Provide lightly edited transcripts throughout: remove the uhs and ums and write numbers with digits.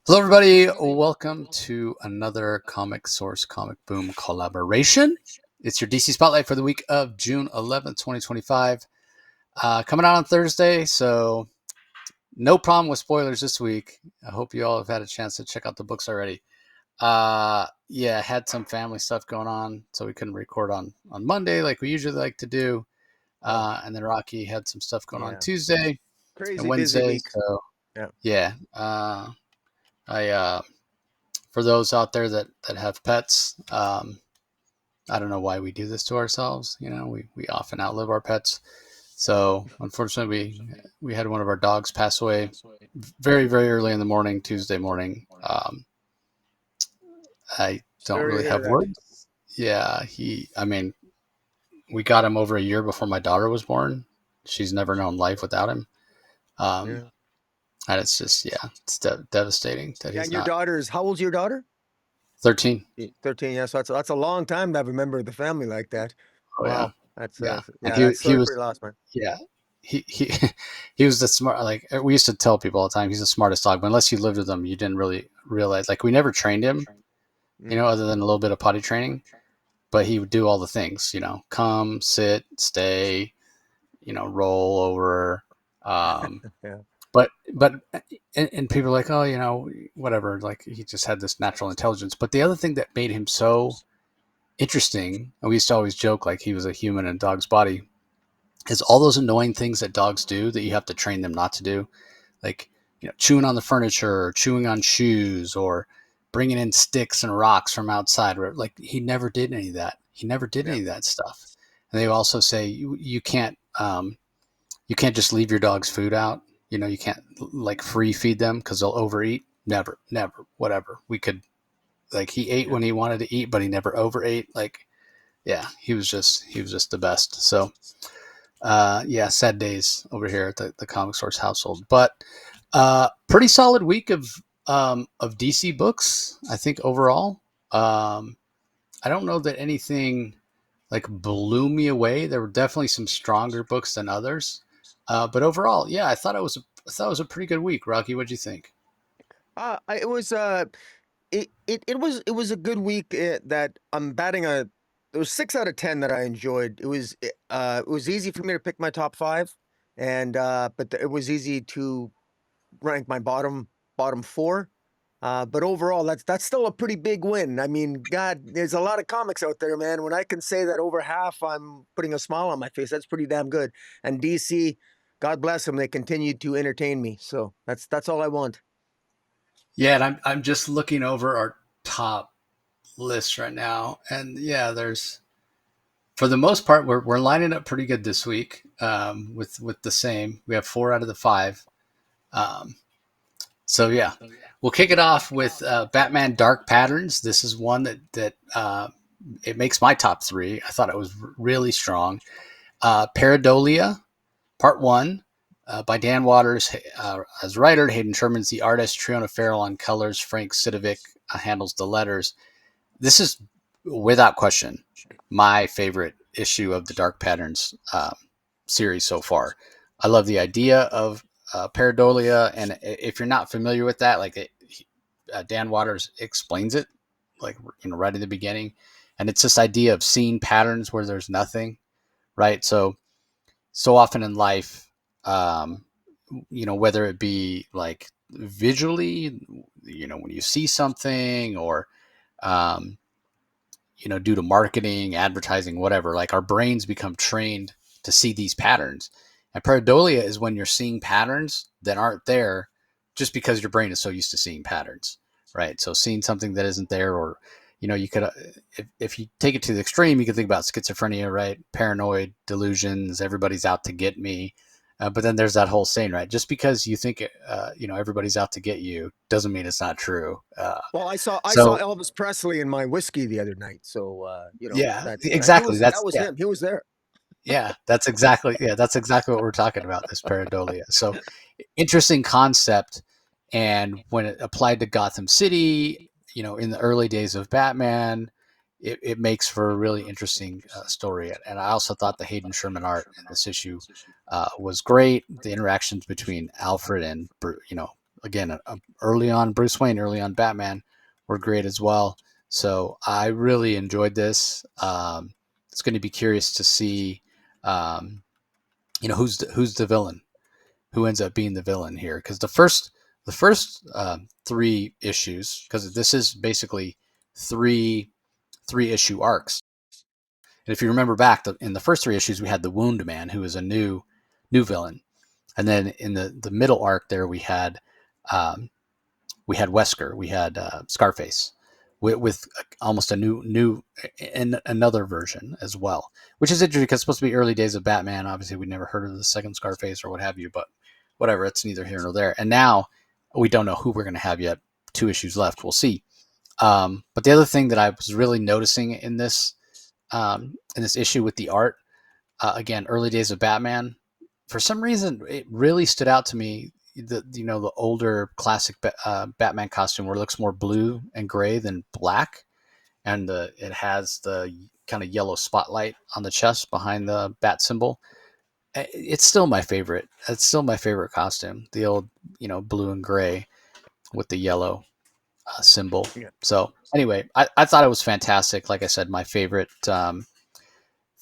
Hello, everybody. Welcome to another Comic Source Comic Boom collaboration. It's your DC Spotlight for the week of June 11th, 2025. Coming out on Thursday, so no problem with spoilers this week. I hope you all have had a chance to check out the books already. Had some family stuff going on, so we couldn't record on Monday like we usually like to do. Oh, And then Rocky had some stuff going on yeah. Tuesday and Crazy busy Wednesday. week. So, Yeah. yeah. I For those out there that have pets, I don't know why we do this to ourselves. We often outlive our pets. So unfortunately, we had one of our dogs pass away very very early in the morning, Tuesday morning. I don't Sorry to really hear have that. words. Yeah, I mean, we got him over a year before my daughter was born. She's never known life without him. Um, Yeah. and it's just, yeah, it's devastating that Yeah, he's and your not daughter's how old's your daughter? 13. 13. Yeah, so that's a long time to have a member of the family like that. Oh yeah, Wow. That's yeah. And yeah, he that's he sorry was for your loss, man. yeah, he he was the smart. Like we used to tell people all the time, he's the smartest dog. But unless you lived with him, you didn't really realize. Like we never trained him, Mm. other than a little bit of potty training. But he would do all the things, come, sit, stay, roll over. Um, Yeah. but people are like, oh, whatever. Like he just had this natural intelligence. But the other thing that made him so interesting, and we used to always joke like he was a human in a dog's body, is all those annoying things that dogs do that you have to train them not to do, like chewing on the furniture, or chewing on shoes, or bringing in sticks and rocks from outside. Like he never did any of that. He never did Yeah. any of that stuff. And they also say you can't just leave your dog's food out. You can't like free feed them because they'll overeat. Never, never, whatever. We could like he ate Yeah. when he wanted to eat, but he never overate. Like yeah, he was just the best. So yeah, sad days over here at the Comic Source household, but pretty solid week of DC books, I think overall. I don't know that anything like blew me away. There were definitely some stronger books than others, but overall, yeah, I thought it was a pretty good week. Rocky, what'd you think? It was it was a good week that I'm batting a there was 6 out of 10 that I enjoyed. It was easy for me to pick my top 5 and it was easy to rank my bottom 4. But overall, that's still a pretty big win. I mean, God, there's a lot of comics out there, man. When I can say that over half, I'm putting a smile on my face. That's pretty damn good. And DC, God bless them, they continue to entertain me. So that's all I want. Yeah, and I'm just looking over our top list right now, and yeah, there's for the most part we're lining up pretty good this week with the same. We have 4 out of the 5. Um, so yeah, we'll kick it off with Batman Dark Patterns. This is one that it makes my top 3. I thought it was really strong. Paradolia Part 1 by Dan Waters as writer, Hayden Sherman's the artist, Triona Farrell on colors, Frank Sidovic handles the letters. This is without question my favorite issue of the Dark Patterns series so far. I love the idea of pareidolia, and if you're not familiar with that, Dan Waters explains it, like right in the beginning, and it's this idea of seeing patterns where there's nothing, right? So often in life, whether it be like visually, when you see something, or um, due to marketing, advertising, whatever, like our brains become trained to see these patterns. And pareidolia is when you're seeing patterns that aren't there just because your brain is so used to seeing patterns, right? So seeing something that isn't there, or, you could, if you take it to the extreme, you could think about schizophrenia, right? Paranoid delusions, everybody's out to get me. But then there's that whole saying, right? Just because you think, everybody's out to get you doesn't mean it's not true. Well, I saw So Elvis Presley in my whiskey the other night. So yeah, that's he exactly. was that That's was yeah. him. He was there. That's exactly what we're talking about, this pareidolia. So interesting concept, and when it applied to Gotham City, in the early days of Batman, it makes for a really interesting story. And I also thought the Hayden Sherman art in this issue was great. The interactions between Alfred and again, early on Bruce Wayne, early on Batman were great as well. So I really enjoyed this. It's going to be curious to see, um, who's the villain, who ends up being the villain here, because the first 3 issues, because this is basically three issue arcs. And if you remember back in the first 3 issues, we had the Wound Man, who is a new villain, and then in the middle arc there um, we had Wesker, we had Scarface, with almost a new and another version as well, which is interesting because it's supposed to be early days of Batman. Obviously, we never heard of the second Scarface or what have you, but whatever, it's neither here nor there. And now we don't know who we're going to have yet. 2 issues left, we'll see. But the other thing that I was really noticing in this issue with the art, again, early days of Batman, for some reason, it really stood out to me. The older classic Batman costume, where it looks more blue and gray than black, and it has the kind of yellow spotlight on the chest behind the bat symbol. It's still my favorite. It's still my favorite costume. The old, blue and gray with the yellow symbol. Yeah. So anyway, I thought it was fantastic. Like I said, my favorite of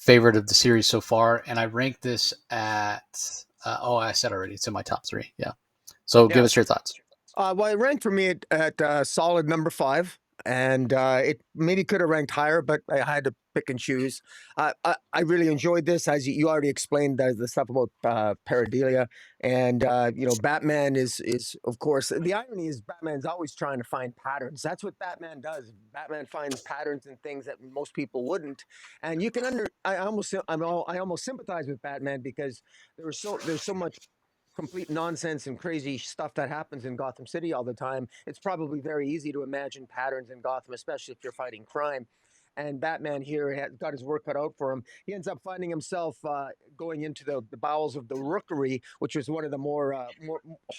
the series so far, and I ranked this at. I said already, it's in my top 3. Yeah. So give Yeah. us your thoughts. Well, it ranked for me at solid number 5, and it maybe could have ranked higher, but I had to pick and choose. I really enjoyed this, as you already explained the stuff about pareidolia, and Batman is of course, the irony is Batman's always trying to find patterns. That's what Batman does. Batman finds patterns in things that most people wouldn't, and you can I almost sympathize with Batman because there's so much complete nonsense and crazy stuff that happens in Gotham City all the time. It's probably very easy to imagine patterns in Gotham, especially if you're fighting crime. And Batman here has got his work cut out for him. He ends up finding himself going into the bowels of the Rookery, which was one of the more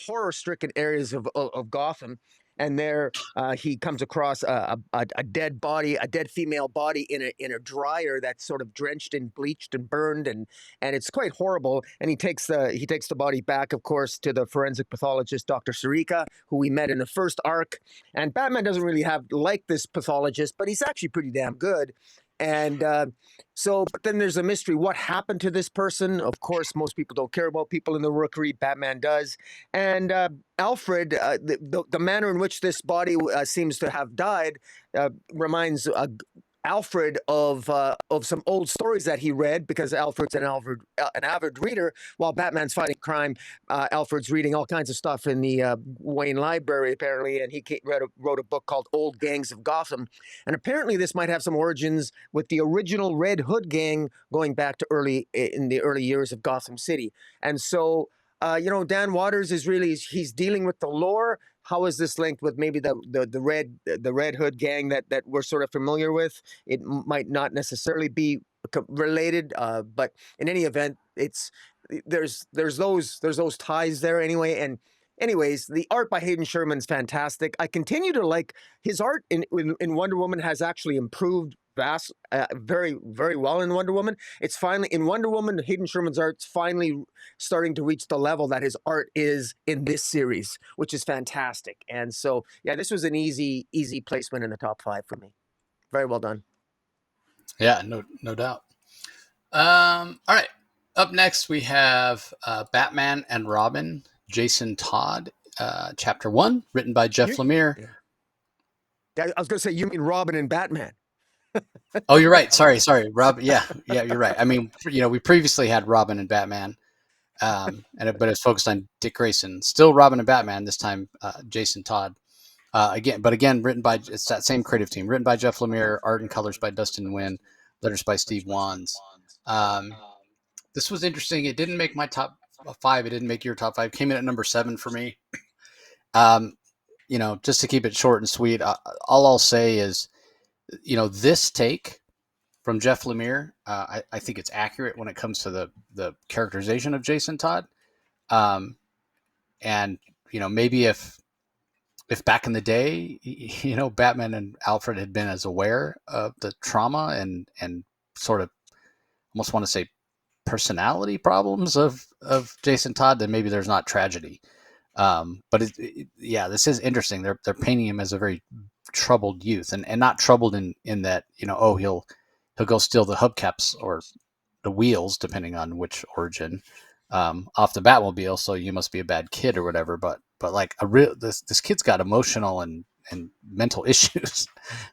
horror-stricken areas of Gotham. And there he comes across a dead body, a dead female body in a dryer that's sort of drenched and bleached and burned, and it's quite horrible. And he takes the body back, of course, to the forensic pathologist, Dr. Sarika, who we met in the first arc. And Batman doesn't really like this pathologist, but he's actually pretty damn good. And but then there's a mystery. What happened to this person? Of course, most people don't care about people in the Rookery. Batman does. And Alfred, the manner in which this body seems to have died, reminds Alfred of some old stories that he read, because Alfred's an avid reader. While Batman's fighting crime, Alfred's reading all kinds of stuff in the Wayne Library, apparently, and he wrote a book called Old Gangs of Gotham. And apparently this might have some origins with the original Red Hood gang going back to in the early years of Gotham City. And so Dan Waters he's dealing with the lore. How is this linked with maybe the Red Hood gang that we're sort of familiar with? It might not necessarily be related, but in any event, there's those ties there anyway. And anyways, the art by Hayden Sherman's fantastic. I continue to like his art in Wonder Woman has actually improved very, very well in Wonder Woman. It's finally in Wonder Woman, Hayden Sherman's art's finally starting to reach the level that his art is in this series, which is fantastic. And so, yeah, this was an easy placement in the top 5 for me. Very well done. Yeah, no doubt. All right. Up next, we have Batman and Robin, Jason Todd, Chapter 1, written by Jeff Lemire. Yeah. I was going to say, you mean Robin and Batman? Oh, you're right. Sorry, Rob. Yeah, you're right. I mean, we previously had Robin and Batman, but it's focused on Dick Grayson. Still Robin and Batman. This time, Jason Todd. Again, written by, it's that same creative team. Written by Jeff Lemire, art and colors by Dustin Nguyen, letters by Steve Wands. This was interesting. It didn't make my top 5. It didn't make your top 5. Came in at number 7 for me. Just to keep it short and sweet, all I'll say is, this take from Jeff Lemire, I think it's accurate when it comes to the characterization of Jason Todd. And maybe if back in the day, Batman and Alfred had been as aware of the trauma and sort of almost want to say personality problems of Jason Todd, then maybe there's not tragedy. But yeah, this is interesting. They're painting him as a very troubled youth, and not troubled in that, oh, he'll go steal the hubcaps or the wheels, depending on which origin, off the Batmobile. So you must be a bad kid or whatever. But like this kid's got emotional and mental issues,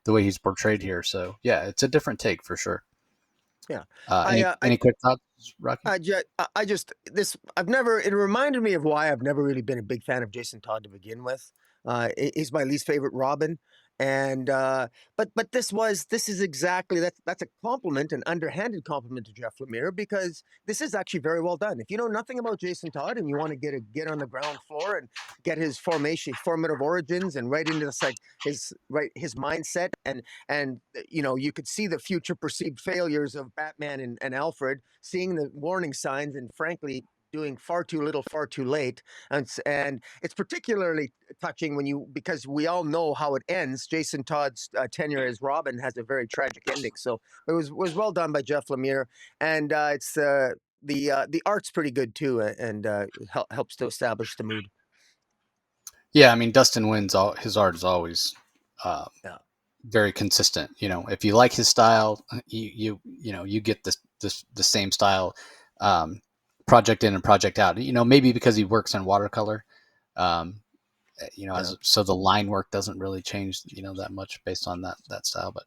the way he's portrayed here. So yeah, it's a different take for sure. Yeah. Any I any quick thoughts, Rocky? I just this I've never it reminded me of why I've never really been a big fan of Jason Todd to begin with. He's my least favorite Robin, and but this is exactly that's a compliment, an underhanded compliment to Jeff Lemire, because this is actually very well done. If you know nothing about Jason Todd and you want to get on the ground floor and get his formative origins, and right into this, like his mindset, and you could see the future perceived failures of Batman and Alfred, seeing the warning signs, and frankly doing far too little far too late. And it's particularly touching because we all know how it ends. Jason Todd's tenure as Robin has a very tragic ending, so it was well done by Jeff Lemire. And it's the art's pretty good too, and helps to establish the mood. Yeah, I mean, Dustin Wynn's his art is always uh, Yeah. very consistent. If you like his style, you get the same style, um, project in and project out. Maybe because he works in watercolor, um, Yeah. so the line work doesn't really change, that much based on that style. But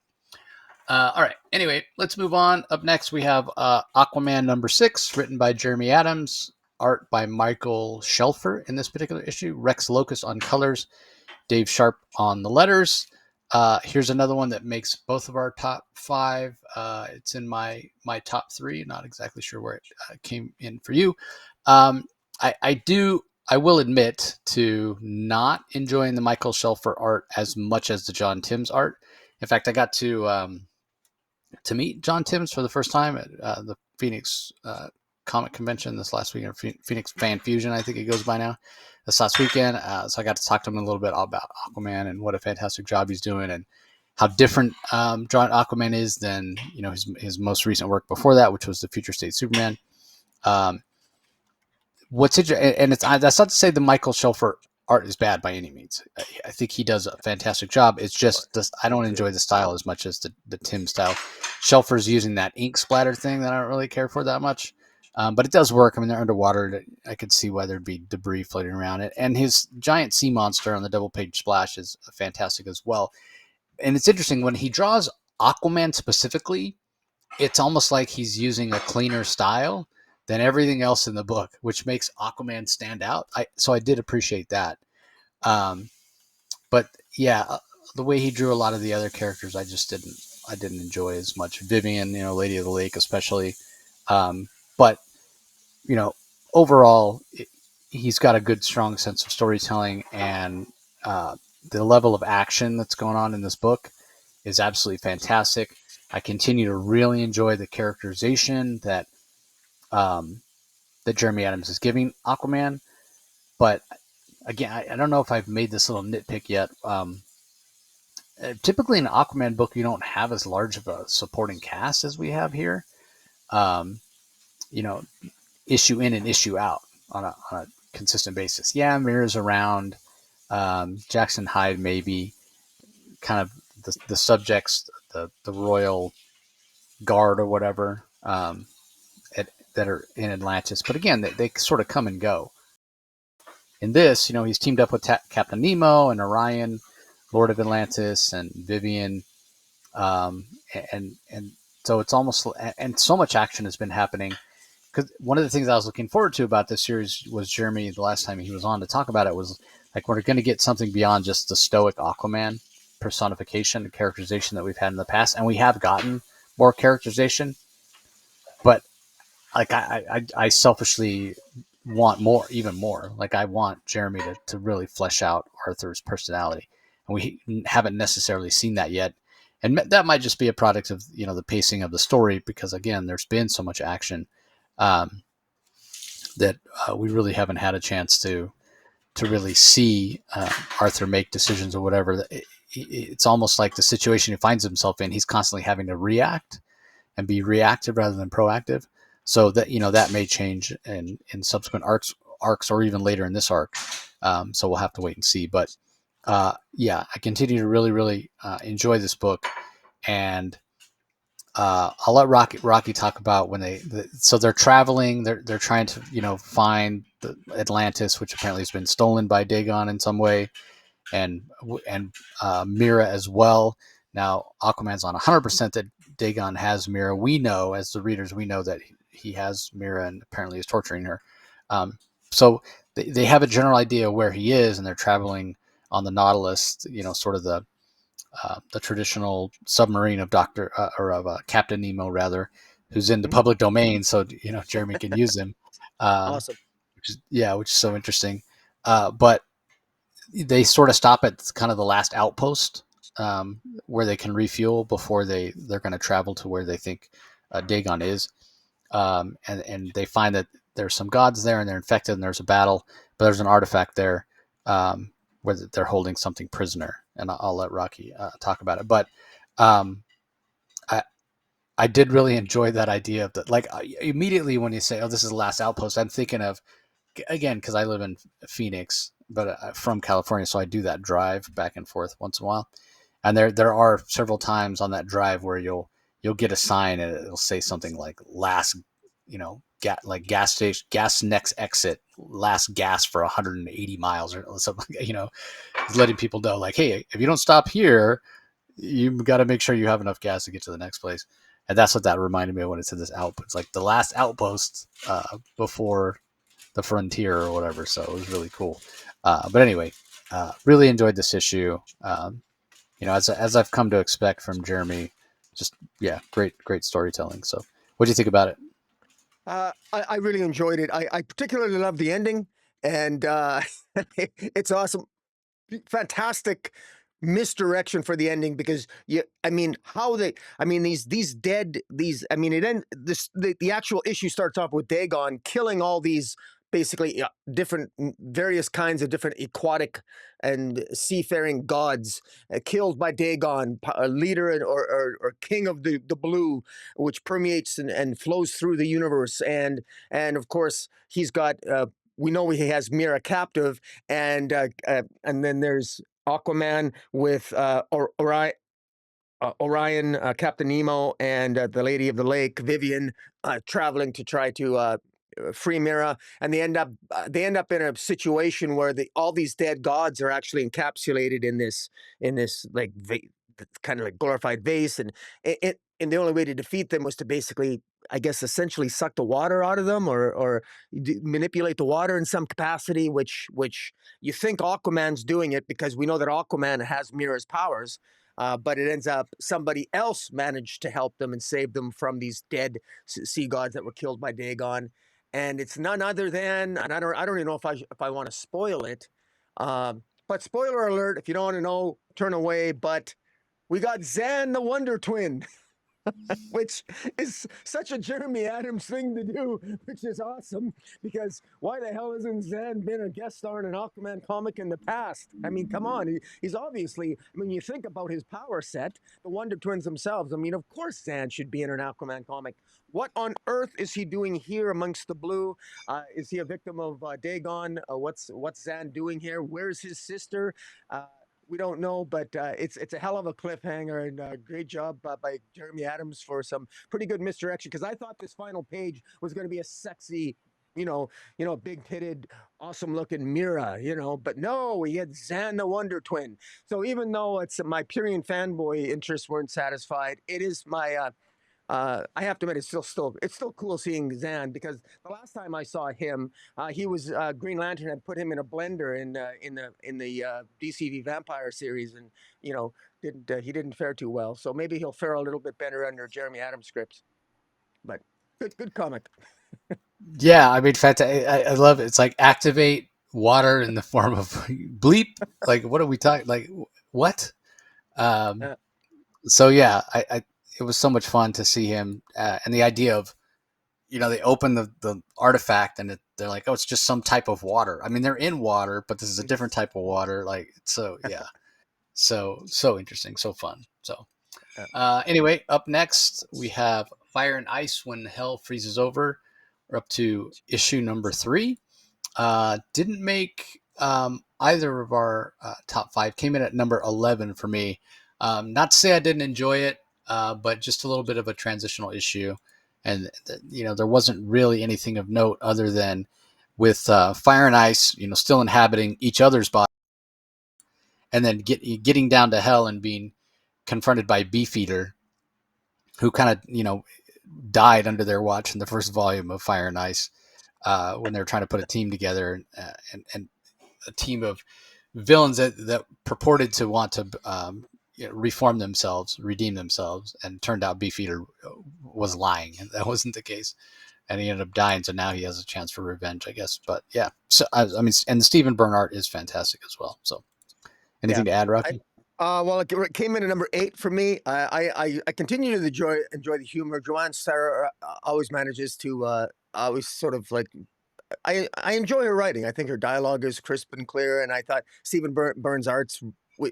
all right. Anyway, let's move on. Up next, we have Aquaman #6, written by Jeremy Adams, art by Michael Shelfer in this particular issue, Rex Locus on colors, Dave Sharp on the letters. Here's another one that makes both of our top five. It's in my top three. Not exactly sure where it came in for you. Um, I will admit to not enjoying the Michael Shelfer art as much as the John Timms art. In fact, I got to meet John Timms for the first time at the Phoenix Comic Convention this last weekend, Phoenix Fan Fusion, I think it goes by now, this last weekend. So I got to talk to him a little bit about Aquaman and what a fantastic job he's doing, and how different John Aquaman is than his most recent work before that, which was the Future State Superman. Um, what's interesting, and that's not to say the Michael Shelfer art is bad by any means. I think he does a fantastic job. It's just this, I don't enjoy the style as much as the Tim style. Shelfer's using that ink splatter thing that I don't really care for that much. But it does work. I mean, they're underwater. I could see why there'd be debris floating around it. And his giant sea monster on the double page splash is fantastic as well. And it's interesting when he draws Aquaman specifically, it's almost like he's using a cleaner style than everything else in the book, which makes Aquaman stand out. So I did appreciate that. Um, but yeah, the way he drew a lot of the other characters, I didn't enjoy as much. Vivian, Lady of the Lake, especially. But you know, overall, he's got a good, strong sense of storytelling, and the level of action that's going on in this book is absolutely fantastic. I continue to really enjoy the characterization um, that Jeremy Adams is giving Aquaman. But again, I don't know if I've made this little nitpick yet. Typically, in an Aquaman book, you don't have as large of a supporting cast as we have here. Um, you know, issue in and issue out on a consistent basis. Yeah, Mira's around. Jackson Hyde maybe, kind of the subjects, the royal guard or whatever, that are in Atlantis. But again, they sort of come and go. In this, he's teamed up with Captain Nemo and Orion, Lord of Atlantis, and Vivian, um, and so it's almost, and so much action has been happening. Because one of the things I was looking forward to about this series was Jeremy, the last time he was on to talk about it, was like, we're going to get something beyond just the stoic Aquaman personification and characterization that we've had in the past, and we have gotten more characterization. But like, I selfishly want more, even more. Like, I want Jeremy to really flesh out Arthur's personality, and we haven't necessarily seen that yet. And that might just be a product of the pacing of the story, because again, there's been so much action, um, that we really haven't had a chance to really see Arthur make decisions or whatever. It's almost like the situation he finds himself in, he's constantly having to react and be reactive rather than proactive. So that that may change in subsequent arcs or even later in this arc. So we'll have to wait and see. But yeah, I continue to really, really enjoy this book, and I'll let Rocky talk about when so they're traveling. They're trying to find the Atlantis, which apparently has been stolen by Dagon in some way, and Mira as well. Now Aquaman's on 100% that Dagon has Mira. We know, as the readers, we know that he has Mira and apparently is torturing her. So they have a general idea of where he is, and they're traveling on the Nautilus. Sort of the traditional submarine of Captain Nemo, rather, who's in the Mhm. public domain, so Jeremy can use him. Um, Awesome. which is so interesting. But they sort of stop at kind of the last outpost, where they can refuel before they're going to travel to where they think Dagon is, and they find that there's some gods there and they're infected and there's a battle, but there's an artifact there, where they're holding something prisoner, and I'll let Rocky talk about it. But um, I I did really enjoy that idea of that. Like, immediately when you say, "Oh, this is the last outpost," I'm thinking of, again, because I live in Phoenix, but from California, so I do that drive back and forth once in a while. And there are several times on that drive where you'll get a sign and it'll say something like "last," like gas station, gas next exit, last gas for 180 miles or something. Letting people know, like, hey, if you don't stop here, you got to make sure you have enough gas to get to the next place. And that's what that reminded me of when it said this outpost. It's like the last outpost before the frontier or whatever. So it was really cool. But anyway, really enjoyed this issue. As I've come to expect from Jeremy, just yeah, great storytelling. So, what do you think about it? I really enjoyed it. I particularly love the ending, and it's awesome. Fantastic misdirection for the ending because I mean how they I mean these dead these I mean it end this the actual issue starts off with Dagon killing all these basically different various kinds of different aquatic and seafaring gods, killed by Dagon, a leader or king of the blue, which permeates and flows through the universe, and of course he's got we know he has Mira captive, and then there's Aquaman with Orion, Captain Nemo, and the Lady of the Lake, Vivian, traveling to try to free Mira, and they end up in a situation where all these dead gods are actually encapsulated in this like kind of like glorified vase, and the only way to defeat them was to basically, I guess, essentially suck the water out of them, or manipulate the water in some capacity, which you think Aquaman's doing it because we know that Aquaman has Mira's powers, but it ends up somebody else managed to help them and save them from these dead sea gods that were killed by Dagon, and it's none other than, and I don't even know if I want to spoil it, but spoiler alert, if you don't want to know, turn away. But we got Zan the Wonder Twin, which is such a Jeremy Adams thing to do, which is awesome because why the hell hasn't Zan been a guest star in an Aquaman comic in the past? I mean, come on. He's obviously, I mean, you think about his power set, the Wonder Twins themselves. I mean, of course, Zan should be in an Aquaman comic. What on earth is he doing here amongst the blue? Is he a victim of Dagon? What's Zan doing here? Where's his sister? Uh, we don't know, but it's a hell of a cliffhanger, and great job by Jeremy Adams for some pretty good misdirection. Because I thought this final page was going to be a sexy, big titted, awesome looking Mira, but no, we had Zan the Wonder Twin. So even though it's my Pyrian fanboy interests weren't satisfied, it is my I have to admit, it's still cool seeing Zan because the last time I saw him, he was Green Lantern had put him in a blender in the DCV Vampire series, and didn't he didn't fare too well. So maybe he'll fare a little bit better under Jeremy Adams scripts. But good comic. Yeah, I mean, I love it. It's like activate water in the form of bleep. Like, what are we talking? Like, what? Um, Uh, so yeah, it was so much fun to see him, and the idea of they open the artifact and they're like, oh, it's just some type of water. I mean, they're in water, but this is a different type of water. Like, so yeah, so interesting, so fun. So anyway, up next we have Fire and Ice When Hell Freezes Over. We're up to issue number 3. Didn't make either of our top five came in at number 11 for me. Not to say I didn't enjoy it, but just a little bit of a transitional issue. And, there wasn't really anything of note other than with Fire and Ice, still inhabiting each other's body, and then getting down to hell and being confronted by Beefeater, who kind of, died under their watch in the first volume of Fire and Ice, when they were trying to put a team together, and a team of villains that purported to want to reform themselves, redeem themselves, and turned out Beefeater was lying. That wasn't the case, and he ended up dying. So now he has a chance for revenge, I guess. But yeah, so I mean, and the Stephen Byrne art is fantastic as well. So Yeah. anything to add, I, Rocky? well, it came in at number 8 for me. I continue to enjoy the humor. Joanne Sarah always manages to always sort of like I enjoy her writing. I think her dialogue is crisp and clear, and I thought Stephen Burns' arts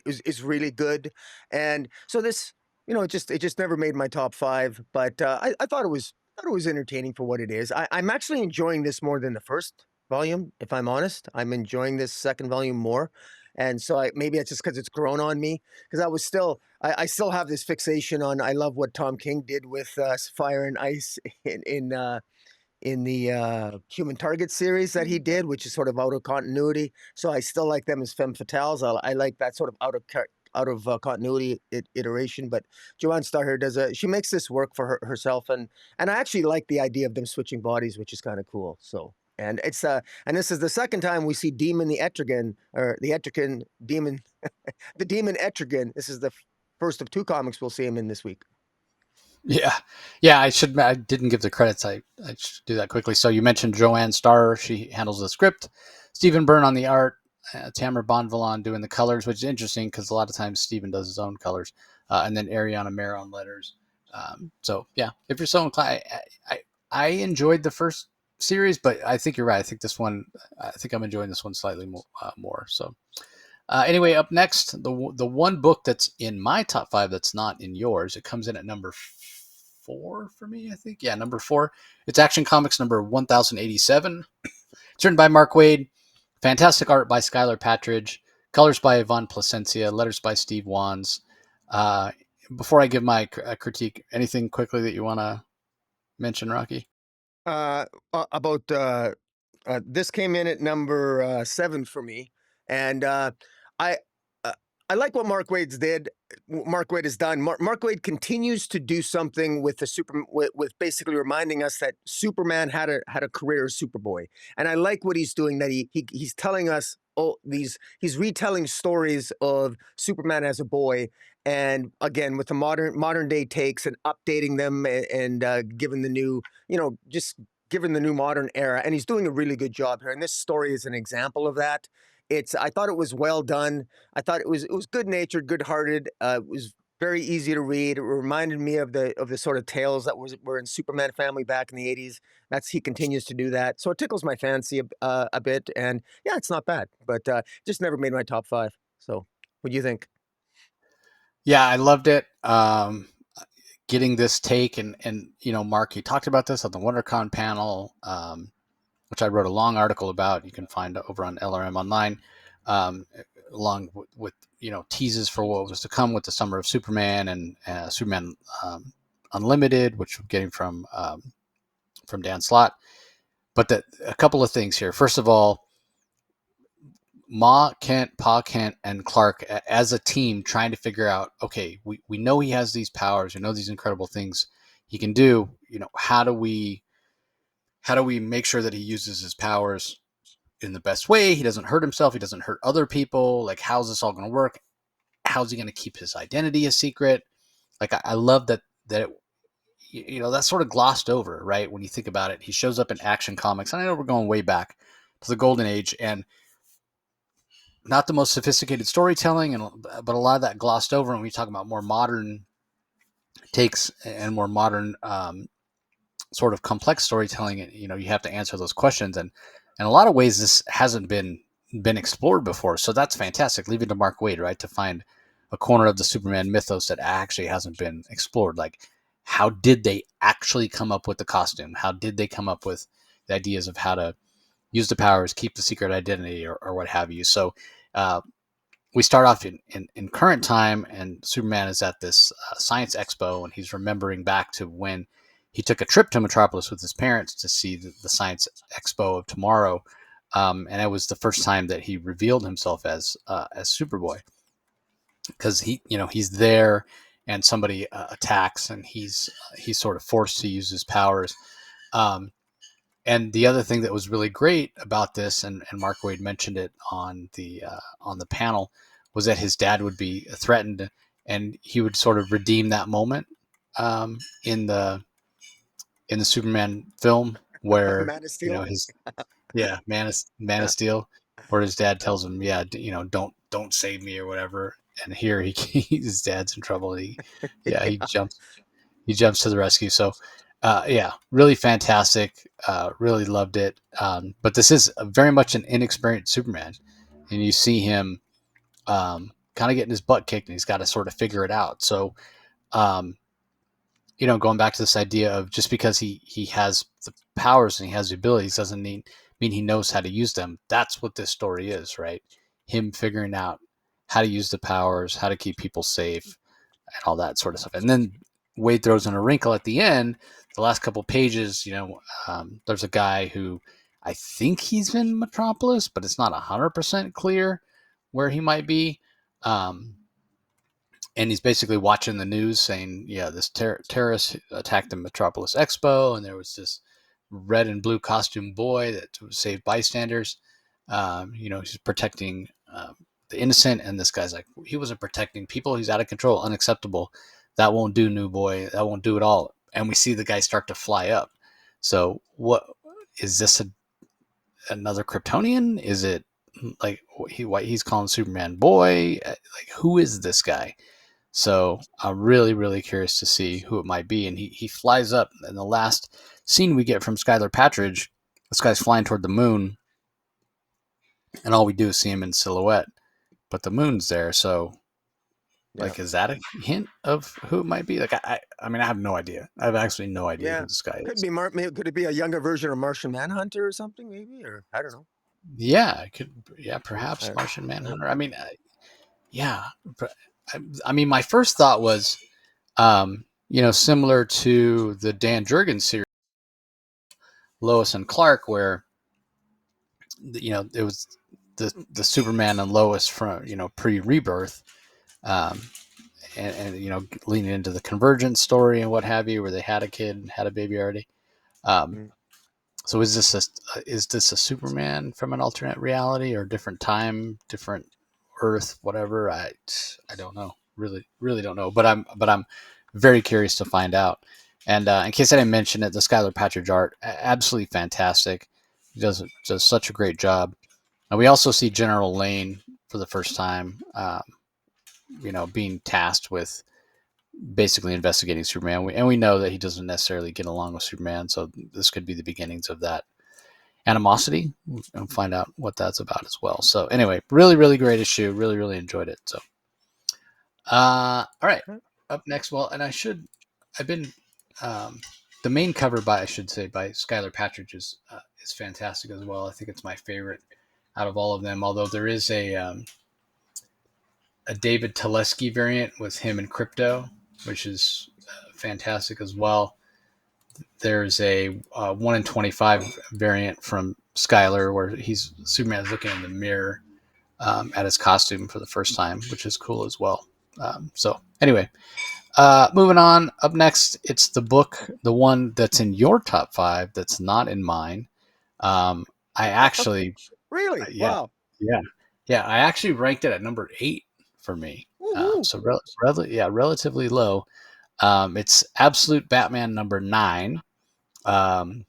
is really good. And so this, it just never made my top 5, but I thought it was entertaining for what it is. I'm actually enjoying this more than the first volume, if I'm honest. I'm enjoying this second volume more. And so maybe it's just because it's grown on me. Because I still have this fixation on. I love what Tom King did with Fire and Ice in the Human Target series that he did, which is sort of out of continuity. So I still like them as femme fatales. I like that sort of out of continuity iteration. But Joanne Starr she makes this work for herself, and I actually like the idea of them switching bodies, which is kind of cool. So. And and this is the second time we see Demon the Etrigan, or the Etrigan Demon, the Demon Etrigan. This is the first of 2 comics we'll see him in this week. Yeah, yeah. I didn't give the credits. I should do that quickly. So you mentioned Joanne Starr. She handles the script. Stephen Byrne on the art. Tamara Bonvillain doing the colors, which is interesting because a lot of times Stephen does his own colors, and then Ariana Mare on letters. So yeah, if you're so inclined, I enjoyed the first series, but I think you're right. I think this one, I think I'm enjoying this one slightly more. So anyway, up next, the one book that's in my top 5 that's not in yours. It comes in at number 4 for me, I think. Yeah, number 4. It's Action Comics number 1087. It's written by Mark Waid. Fantastic art by Skylar Patridge. Colors by Yvonne Placencia. Letters by Steve Wands. Before I give my critique, anything quickly that you want to mention, Rocky? About this came in at number 7 for me, and I uh, I like what Mark Wade's did. Mark Wade has done. Mark Wade continues to do something with the with basically reminding us that Superman had a career as Superboy, and I like what he's doing. That he's telling us he's retelling stories of Superman as a boy, and again with the modern day takes and updating them and giving the new just given the new modern era, and he's doing a really good job here. And this story is an example of that. I thought it was well done. I thought it was good natured, good hearted. It was very easy to read. It reminded me of the sort of tales that were in Superman Family back in the 80s. He continues to do that, so it tickles my fancy a bit. And yeah, it's not bad, but just never made my top 5. So, what do you think? Yeah, I loved it. Getting this take, and Mark, you talked about this on the WonderCon panel, which I wrote a long article about. You can find over on LRM Online, um, along with teases for what was to come with the Summer of Superman and Superman Unlimited, which we're getting from Dan Slott. But a couple of things here. First of all, Ma Kent, Pa Kent, and Clark as a team trying to figure out, okay, we know he has these powers, we know these incredible things he can do. How do we make sure that he uses his powers in the best way? He doesn't hurt himself, he doesn't hurt other people. Like, how's this all going to work? How's he going to keep his identity a secret? Like, I love that that's sort of glossed over, right? When you think about it, he shows up in Action Comics, and I know we're going way back to the Golden Age, and not the most sophisticated storytelling, but a lot of that glossed over when we talk about more modern takes and more modern sort of complex storytelling. You have to answer those questions, and in a lot of ways this hasn't been explored before. So that's fantastic. Leave it to Mark Waid, right, to find a corner of the Superman mythos that actually hasn't been explored. Like, how did they actually come up with the costume? How did they come up with the ideas of how to use the powers, keep the secret identity, or what have you. So uh, we start off in current time, and Superman is at this science expo, and he's remembering back to when he took a trip to Metropolis with his parents to see the science expo of tomorrow. And it was the first time that he revealed himself as Superboy, because he's there, and somebody attacks, and he's sort of forced to use his powers. Um, and the other thing that was really great about this, and Mark Waid mentioned it on the panel, was that his dad would be threatened, and he would sort of redeem that moment um, in the in the Superman film, where Man of Steel. his yeah, Man of Yeah. Steel, where his dad tells him, yeah, don't save me or whatever. And here his dad's in trouble. Yeah. He jumps to the rescue. So, yeah, really fantastic. Really loved it. But this is very much an inexperienced Superman, and you see him kind of getting his butt kicked, and he's got to sort of figure it out. So, um, going back to this idea of just because he has the powers and he has the abilities doesn't mean he knows how to use them. That's what this story is, right? Him figuring out how to use the powers, how to keep people safe, and all that sort of stuff. And then Waid throws in a wrinkle at the end. The last couple of pages, there's a guy who I think he's in Metropolis, but it's not 100% clear where he might be. And he's basically watching the news saying, yeah, this terrorist attacked the Metropolis Expo, and there was this red and blue costume boy that saved bystanders. He's protecting the innocent, and this guy's like, he wasn't protecting people. He's out of control, unacceptable. That won't do, new boy. That won't do at all. And we see the guy start to fly up. So, what is this? Another Kryptonian? Is it like he's calling Superman boy? Like, who is this guy? So I'm really, really curious to see who it might be. And he flies up. And the last scene we get from Skylar Patridge, this guy's flying toward the moon, and all we do is see him in silhouette. But the moon's there, so Yeah. like, is that a hint of who it might be? Like, I mean, I have no idea. I have actually no idea who Yeah. this guy Could is. be maybe could it be a younger version of Martian Manhunter or something? Maybe, or I don't know. Yeah, it could. Yeah, perhaps I, Martian I, Manhunter. I mean, yeah. I mean, my first thought was, similar to the Dan Jurgens series, Lois and Clark, where it was the Superman and Lois from pre Rebirth, um, and leaning into the Convergence story and what have you, where they had a kid and had a baby already. Um, mm, so is this a Superman from an alternate reality or different time, different Earth, whatever? I don't know. Really, really don't know. But I'm very curious to find out. And in case I didn't mention it, the Skylar Patridge art, absolutely fantastic. He does such a great job. And we also see General Lane for the first time, being tasked with basically investigating Superman. And we know that he doesn't necessarily get along with Superman, so this could be the beginnings of that animosity, and find out what that's about as well. So anyway, really, really great issue. Really, really enjoyed it. So, all right, okay. up next. Well, and I've been, um, the main cover by, I should say, by Skylar Patridge is fantastic as well. I think it's my favorite out of all of them. Although there is a David Teleski variant with him and Crypto, which is fantastic as well. There's a 1 in 25 variant from Skylar where Superman is looking in the mirror at his costume for the first time, which is cool as well. So anyway, moving on. Up next, it's the book, the one that's in your top 5 that's not in mine. Um, I actually, Really? yeah, Wow. yeah, yeah. I actually ranked it at number 8 for me. Woohoo. So relatively low. It's Absolute Batman number 9. Um,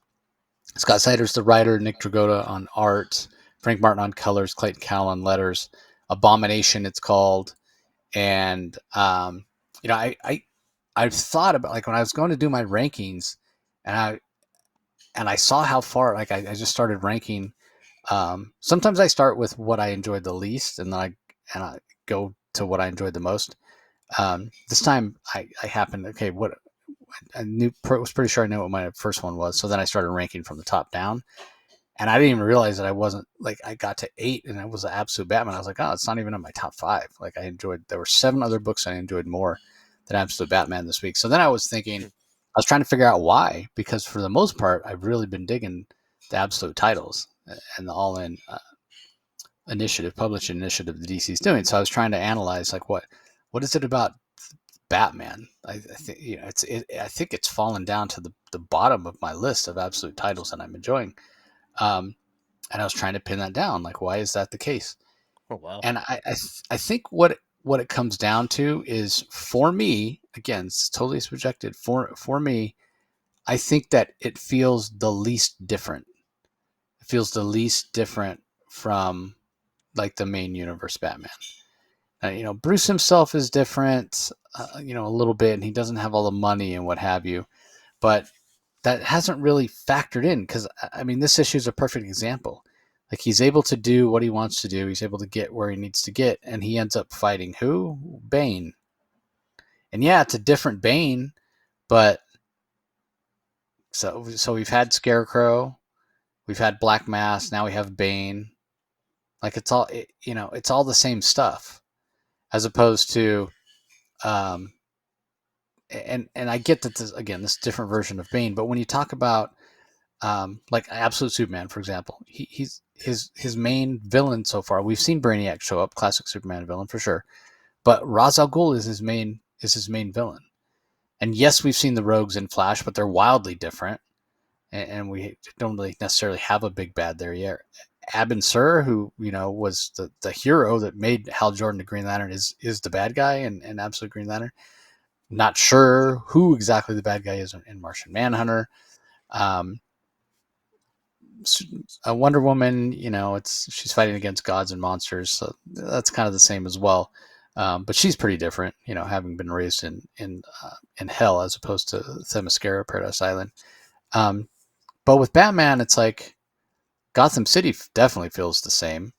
Scott Snyder's the writer, Nick Dragotta on art, Frank Martin on colors, Clayton Cowell on letters. Abomination, it's called. And I've thought about, like, when I was going to do my rankings, and I saw how far, like, I just started ranking. Sometimes I start with what I enjoyed the least, and then I go to what I enjoyed the most. This time I happened, okay, what I was pretty sure I knew what my first one was. So then I started ranking from the top down, And I didn't even realize that I wasn't like I got to 8 and it was an absolute Batman. I was like, oh, it's not even in my top 5. Like I enjoyed. There were 7 other books I enjoyed more than Absolute Batman this week. So then I was thinking, I was trying to figure out why, because for the most part, I've really been digging the absolute titles and the all-in initiative, publishing initiative the DC's doing. So I was trying to analyze like what is it about Batman? I think I think it's fallen down to the bottom of my list of absolute titles that I'm enjoying. Um, and I was trying to pin that down. Like, why is that the case? Oh wow. And I think what it comes down to is, for me, again, it's totally subjective. For me, I think that it feels the least different. It feels the least different from like the main universe Batman. Bruce himself is different, a little bit, and he doesn't have all the money and what have you. But that hasn't really factored in because, I mean, this issue is a perfect example. Like, he's able to do what he wants to do. He's able to get where he needs to get, and he ends up fighting who? Bane. And yeah, it's a different Bane, but so we've had Scarecrow, we've had Black Mask, now we have Bane. Like, it's all the same stuff, as opposed to, um, and I get that this different version of Bane, but when you talk about like Absolute Superman, for example, he's his main villain so far. We've seen Brainiac show up, classic Superman villain for sure, but Ra's al Ghul is his main villain. And yes, we've seen the Rogues in Flash, but they're wildly different, and we don't really necessarily have a big bad there yet. Abin Sur, who was the hero that made Hal Jordan the Green Lantern, is the bad guy in Absolute Green Lantern. Not sure who exactly the bad guy is in Martian Manhunter. Um, a Wonder Woman, she's fighting against gods and monsters, so that's kind of the same as well. But she's pretty different, having been raised in hell as opposed to Themyscira, Paradise Island. But with Batman, it's like Gotham City definitely feels the same,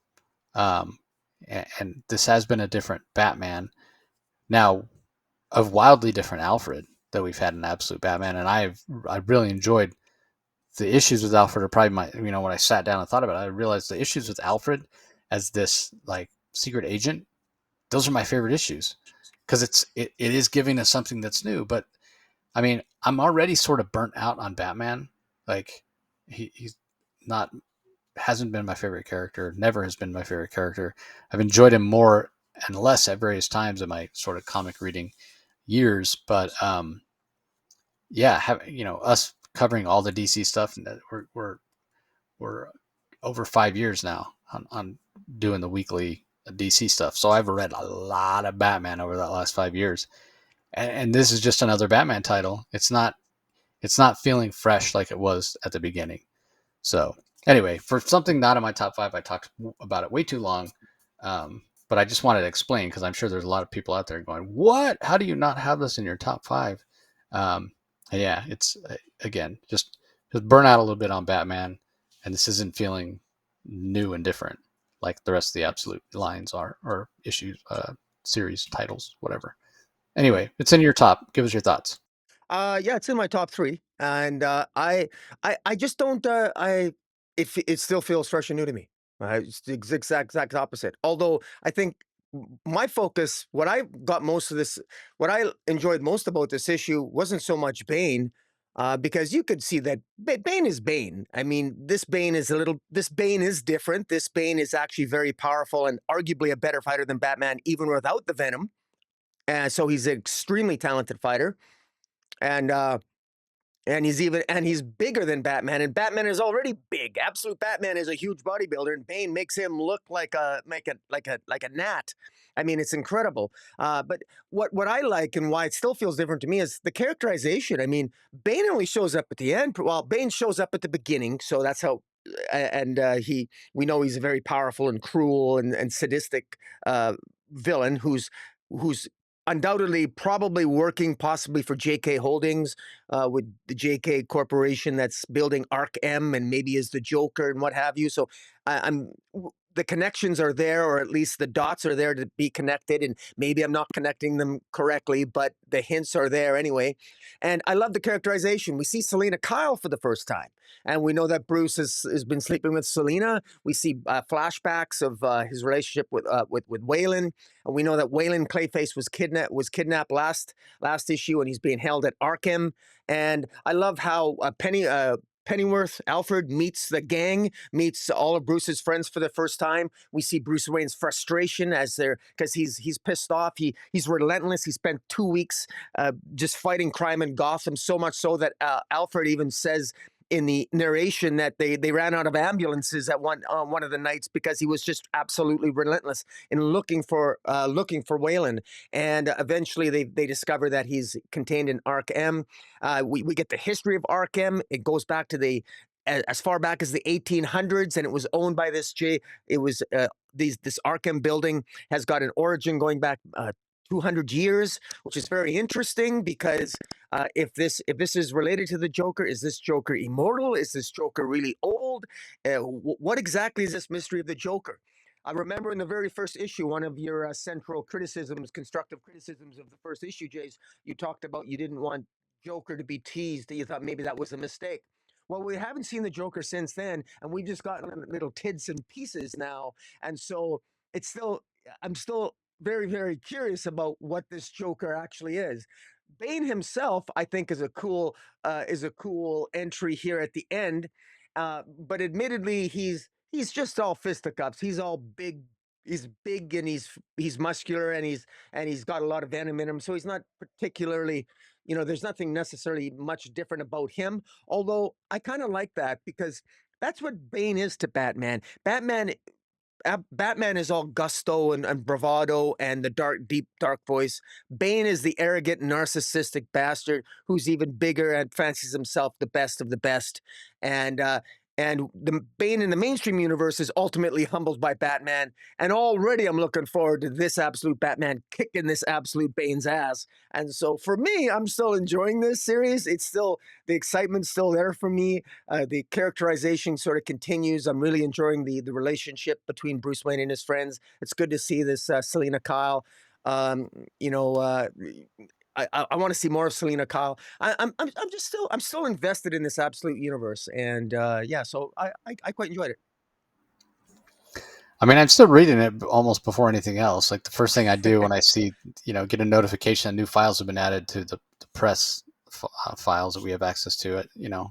um, and this has been a different Batman. Now, a wildly different Alfred that we've had in Absolute Batman, and I really enjoyed the issues with Alfred. Are probably my, when I sat down and thought about it, I realized the issues with Alfred as this like secret agent, those are my favorite issues, because it is giving us something that's new. But I mean, I'm already sort of burnt out on Batman. Like, he's not hasn't been my favorite character, never has been my favorite character. I've enjoyed him more and less at various times in my sort of comic reading years, but yeah, us covering all the DC stuff, we're over 5 years now on doing the weekly DC stuff. So I've read a lot of Batman over that last 5 years, and this is just another Batman title. It's not feeling fresh like it was at the beginning. So anyway, for something not in my top 5, I talked about it way too long. But I just wanted to explain, because I'm sure there's a lot of people out there going, "What? How do you not have this in your top 5?" Um, yeah, it's again just burn out a little bit on Batman, and this isn't feeling new and different like the rest of the Absolute lines are, or issues, series titles, whatever. Anyway, it's in your top. Give us your thoughts. Yeah, it's in my top 3, and, I just don't, it still feels fresh and new to me. It's the exact opposite. Although, I think my focus, what I enjoyed most about this issue wasn't so much Bane, because you could see that Bane is Bane. I mean, this Bane is different. This Bane is actually very powerful and arguably a better fighter than Batman, even without the venom, and so he's an extremely talented fighter. And he's bigger than Batman, and Batman is already big. Absolute Batman is a huge bodybuilder, and Bane makes him look like a gnat. I mean, it's incredible. But what I like, and why it still feels different to me, is the characterization. I mean, Bane only shows up at the end. Well, Bane shows up at the beginning, so that's how. And we know he's a very powerful and cruel and sadistic villain who's undoubtedly probably working possibly for JK Holdings, with the JK Corporation that's building Arc M, and maybe is the Joker and what have you. So I'm the connections are there, or at least the dots are there to be connected. And maybe I'm not connecting them correctly, but the hints are there anyway. And I love the characterization. We see Selena Kyle for the first time, and we know that Bruce has been sleeping with Selena. We see flashbacks of his relationship with Waylon, and we know that Waylon Clayface was kidnapped last issue, and he's being held at Arkham. And I love how Pennyworth, Alfred meets the gang, meets all of Bruce's friends for the first time. We see Bruce Wayne's frustration as they're because he's pissed off. He's relentless. He spent 2 weeks just fighting crime in Gotham, so much so that Alfred even says in the narration that they ran out of ambulances at one of the nights because he was just absolutely relentless in looking for Waylon. And eventually they discover that he's contained in Arkham. We get the history of Arkham. It goes back to the as far back as the 1800s, and it was owned by this J. It was this Arkham building has got an origin going back 200 years, which is very interesting because if this is related to the Joker, is this Joker immortal? Is this Joker really old? What exactly is this mystery of the Joker? I remember in the very first issue, one of your central criticisms, constructive criticisms of the first issue, Jays, you talked about you didn't want Joker to be teased. You thought maybe that was a mistake. Well, we haven't seen the Joker since then, and we've just gotten little tidbits and pieces now. And so I'm still very, very curious about what this Joker actually is. Bane himself, I think, is a cool entry here at the end. But admittedly, he's just all fisticuffs. He's all big. He's big and he's muscular and he's got a lot of venom in him. So he's not particularly, there's nothing necessarily much different about him. Although I kind of like that because that's what Bane is to Batman. Batman is all gusto and bravado and the deep, dark voice. Bane is the arrogant, narcissistic bastard who's even bigger and fancies himself the best of the best. And the Bane in the mainstream universe is ultimately humbled by Batman. And already I'm looking forward to this absolute Batman kicking this absolute Bane's ass. And so for me, I'm still enjoying this series. The excitement's still there for me. The characterization sort of continues. I'm really enjoying the relationship between Bruce Wayne and his friends. It's good to see this Selena Kyle. Um, you know, I want to see more of Selena Kyle. I'm still invested in this absolute universe, and yeah, so I quite enjoyed it. I mean, I'm still reading it almost before anything else. Like the first thing I do when I see, get a notification that new files have been added to the press files that we have access to it.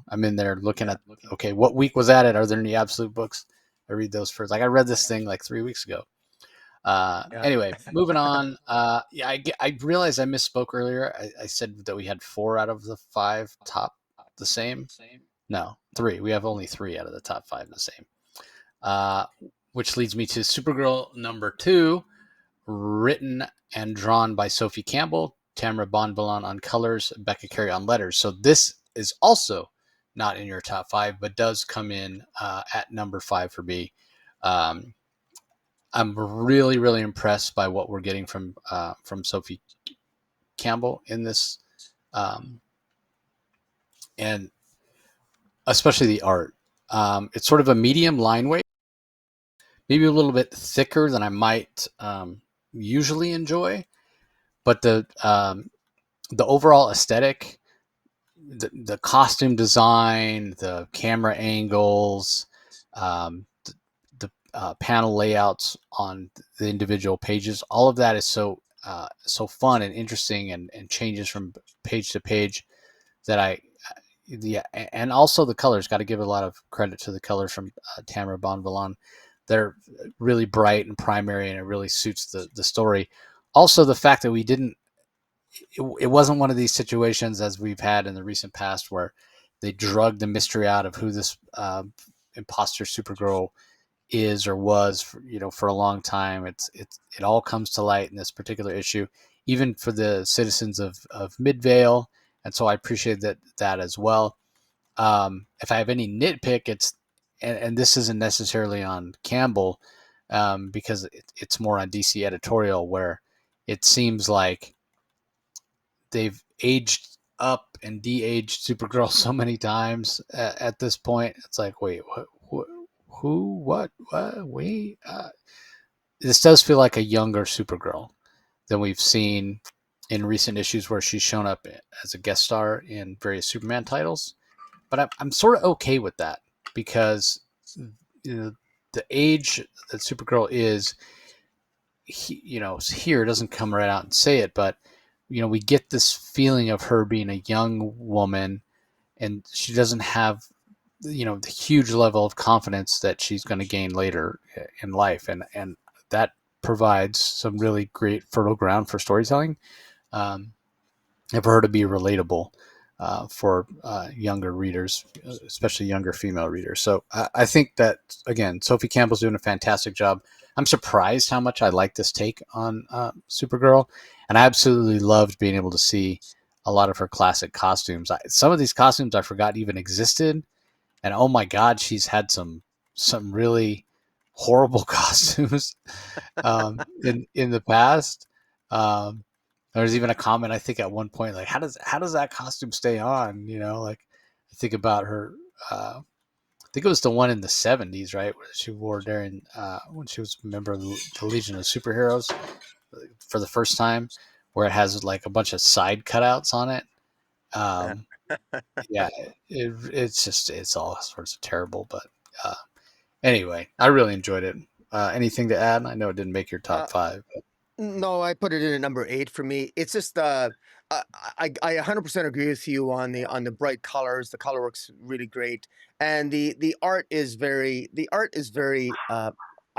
I'm in there looking at, okay, what week was added? Are there any absolute books? I read those first. Like I read this thing like 3 weeks ago. Yeah. Anyway, moving on. Yeah, I realized I misspoke earlier. I said that we had 4 out of the 5 top the same. No, 3. We have only 3 out of the top 5 the same. Uh, which leads me to Supergirl number 2, written and drawn by Sophie Campbell, Tamara Bonvillain on colors, Becca Carey on letters. So this is also not in your top 5, but does come in at number 5 for me. I'm really, really impressed by what we're getting from Sophie Campbell in this, and especially the art. It's sort of a medium line weight, maybe a little bit thicker than I might usually enjoy, but the overall aesthetic, the costume design, the camera angles, the panel layouts on the individual pages, all of that is so fun and interesting, and changes from page to page that yeah, and also the colors. Got to give a lot of credit to the colors from Tamara Bonvillain. They're really bright and primary, and it really suits the story. Also, the fact that it wasn't one of these situations as we've had in the recent past where they drug the mystery out of who this imposter Supergirl is or was for a long time. It all comes to light in this particular issue, even for the citizens of Midvale, and so I appreciate that as well. If I have any nitpick, and this isn't necessarily on Campbell, because it's more on DC editorial, where it seems like they've aged up and de-aged Supergirl so many times at this point. It's like, wait, who, what, we. This does feel like a younger Supergirl than we've seen in recent issues where she's shown up as a guest star in various Superman titles. But I'm sort of okay with that because you know, the age that Supergirl is, here doesn't come right out and say it, but we get this feeling of her being a young woman, and she doesn't have the huge level of confidence that she's going to gain later in life, and that provides some really great fertile ground for storytelling, um, and for her to be relatable for younger readers, especially younger female readers. So I think that, again, Sophie Campbell's doing a fantastic job. I'm surprised how much I like this take on Supergirl, and I absolutely loved being able to see a lot of her classic costumes. Some of these costumes I forgot even existed, and oh my god, she's had some really horrible costumes in the past. Um, there was even a comment, I think, at one point, like, how does that costume stay on? Like, I think about her. I think it was the one in the '70s, right, where she wore during when she was a member of the Legion of Superheroes for the first time, where it has like a bunch of side cutouts on it. Um, yeah, it's all sorts of terrible, but uh, anyway, I really enjoyed it. Anything to add? I know it didn't make your Uh, top five. But No, I put it in at number 8 for me. It's just I I 100% agree with you on the bright colors. The color works really great, and the art is very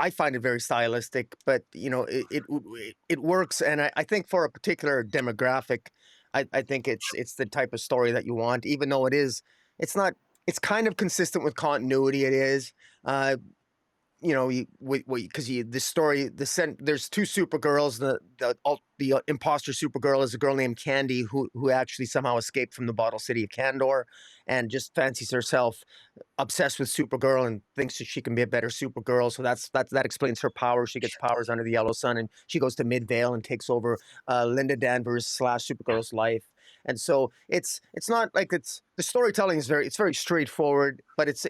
I find it very stylistic, but it works, and I think for a particular demographic, I think it's the type of story that you want, even though it's not it's kind of consistent with continuity. It is. Because the story, there's two Supergirls. The imposter Supergirl is a girl named Candy who actually somehow escaped from the bottle city of Kandor and just fancies herself obsessed with Supergirl and thinks that she can be a better Supergirl. So that explains her power. She gets powers under the Yellow Sun, and she goes to Midvale and takes over Linda Danvers slash Supergirl's life. And so it's not like it's the storytelling is very straightforward, but it's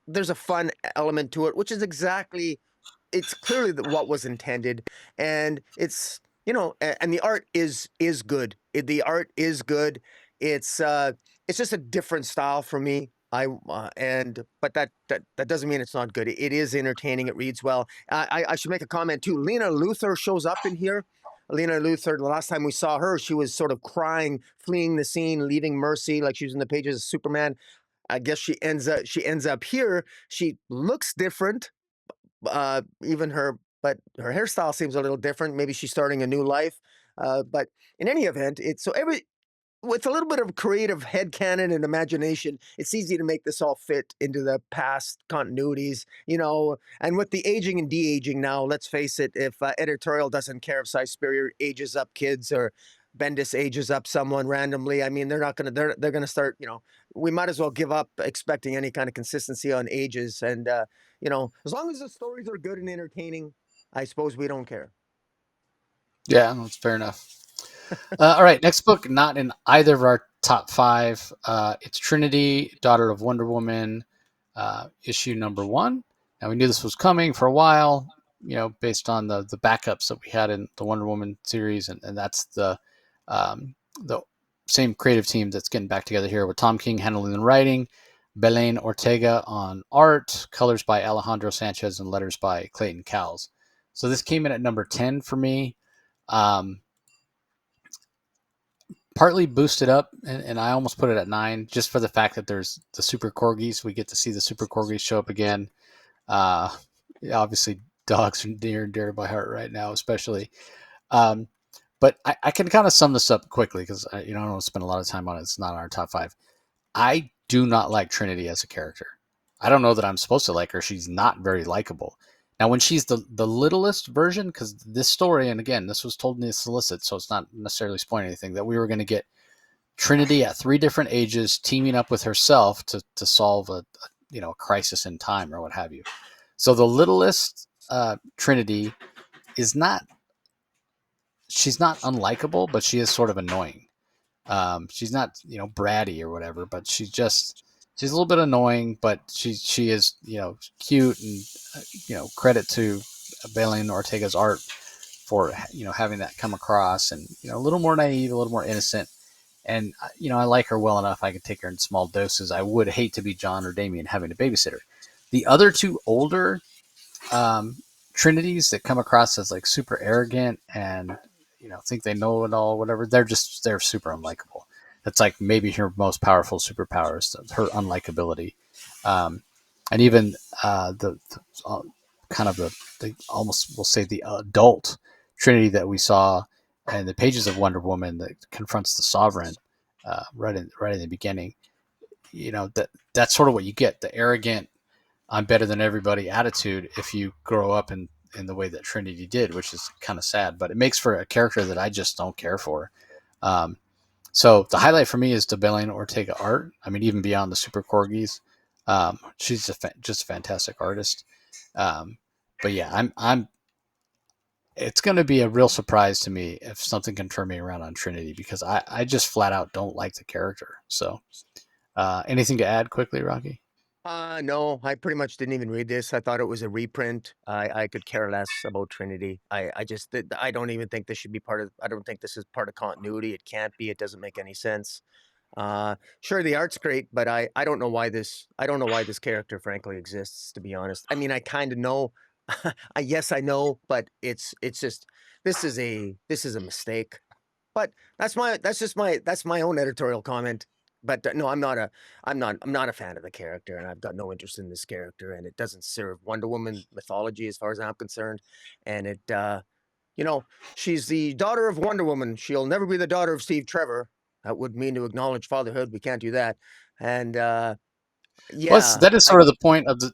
there's a fun element to it, which is exactly it's clearly what was intended, and and the art is good. The art is good. It's just a different style for me. But that doesn't mean it's not good. It is entertaining. It reads well. I should make a comment too. Lena Luthor shows up in here. Lena Luthor. The last time we saw her, she was sort of crying, fleeing the scene, leaving Mercy, like she was in the pages of Superman. I guess she ends up here. She looks different, even her but her hairstyle seems a little different. Maybe she's starting a new life. But in any event, it's so every with a little bit of creative headcanon and imagination, it's easy to make this all fit into the past continuities, And with the aging and de-aging now, let's face it, if editorial doesn't care if Cy Spurrier ages up kids or Bendis ages up someone randomly, I mean, they're not gonna they're gonna start, we might as well give up expecting any kind of consistency on ages. And as long as the stories are good and entertaining, I suppose we don't care. yeah, that's fair enough. All right, next book, not in either of our top five. It's Trinity, Daughter of Wonder Woman, issue number one. Now we knew this was coming for a while, based on the backups that we had in the Wonder Woman series, and that's the same creative team that's getting back together here with Tom King handling the writing, Belen Ortega on art, colors by Alejandro Sanchez, and letters by Clayton Cowles. So this came in at number 10 for me. Um, Partly boosted up, and I almost put it at 9 just for the fact that there's the super corgis. We get to see the super corgis show up again. Uh, Obviously, dogs are near and dear to my heart right now, especially. Um, but I can kind of sum this up quickly because I don't want to spend a lot of time on it. It's not on our top five. I do not like Trinity as a character. I don't know that I'm supposed to like her. She's not very likable. Now, when she's the littlest version, because this story, and again, this was told in the solicit, so it's not necessarily spoiling anything, that we were going to get Trinity at 3 different ages teaming up with herself to solve a crisis in time or what have you. So the littlest Trinity is not she's not unlikable, but she is sort of annoying. She's not bratty or whatever, but she's just she's a little bit annoying, but she is cute, and credit to Belen Ortega's art for having that come across, and a little more naive, a little more innocent. And I like her well enough. I can take her in small doses. I would hate to be John or Damien having to babysit her. The other two older um, Trinities that come across as like super arrogant and think they know it all, whatever. They're super unlikable. That's like maybe her most powerful superpowers, her unlikability, um, and even the kind of the almost we'll say the adult Trinity that we saw in the pages of Wonder Woman that confronts the Sovereign right in the beginning. That's sort of what you get, the arrogant I'm better than everybody attitude if you grow up in the way that Trinity did, which is kind of sad, but it makes for a character that I just don't care for. Um, so the highlight for me is the Belen Ortega art. I mean, even beyond the super corgis, she's just a fantastic artist. Um, but yeah, I'm. It's going to be a real surprise to me if something can turn me around on Trinity because I just flat out don't like the character. So, anything to add quickly, Rocky? No, I pretty much didn't even read this. I thought it was a reprint. I could care less about Trinity. I don't even think this should be part of. I don't think this is part of continuity. It can't be. It doesn't make any sense. Sure, the art's great, but I don't know why this character frankly exists. To be honest, I mean, I kind of know. Yes, I know, but it's just this is a mistake. But that's my own editorial comment. But no, I'm not a fan of the character, and I've got no interest in this character, and it doesn't serve Wonder Woman mythology as far as I'm concerned. And you know, she's the daughter of Wonder Woman. She'll never be the daughter of Steve Trevor. That would mean to acknowledge fatherhood. We can't do that. And Well, yeah,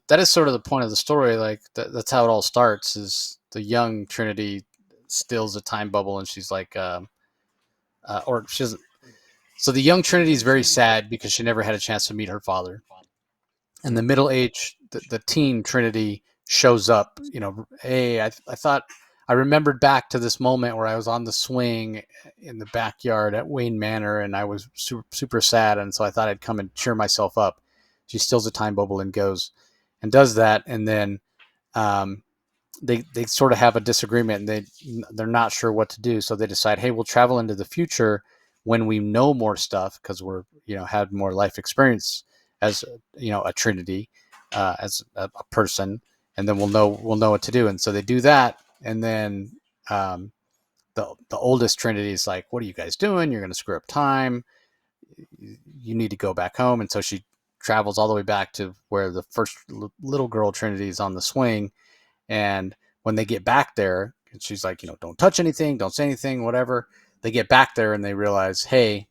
that is sort of the point of the story. Like that's how it all starts. Is the young Trinity steals a time bubble, and she's like, or she's so the young Trinity is very sad because she never had a chance to meet her father, and the middle age, the teen Trinity shows up. Hey, I thought I remembered back to this moment where I was on the swing in the backyard at Wayne Manor, and I was super, super sad, and so I thought I'd come and cheer myself up. She steals a time bubble and goes and does that, and then um, they sort of have a disagreement, and they're not sure what to do, so they decide, hey, we'll travel into the future when we know more stuff because we're had more life experience as a Trinity, as a person, and then we'll know what to do. And so they do that, and then um, the oldest Trinity is like, what are you guys doing? You're going to screw up time. You need to go back home. And so she travels all the way back to where the first little girl Trinity is on the swing. And when they get back there, she's like, don't touch anything, don't say anything, whatever. They get back there and they realize, hey,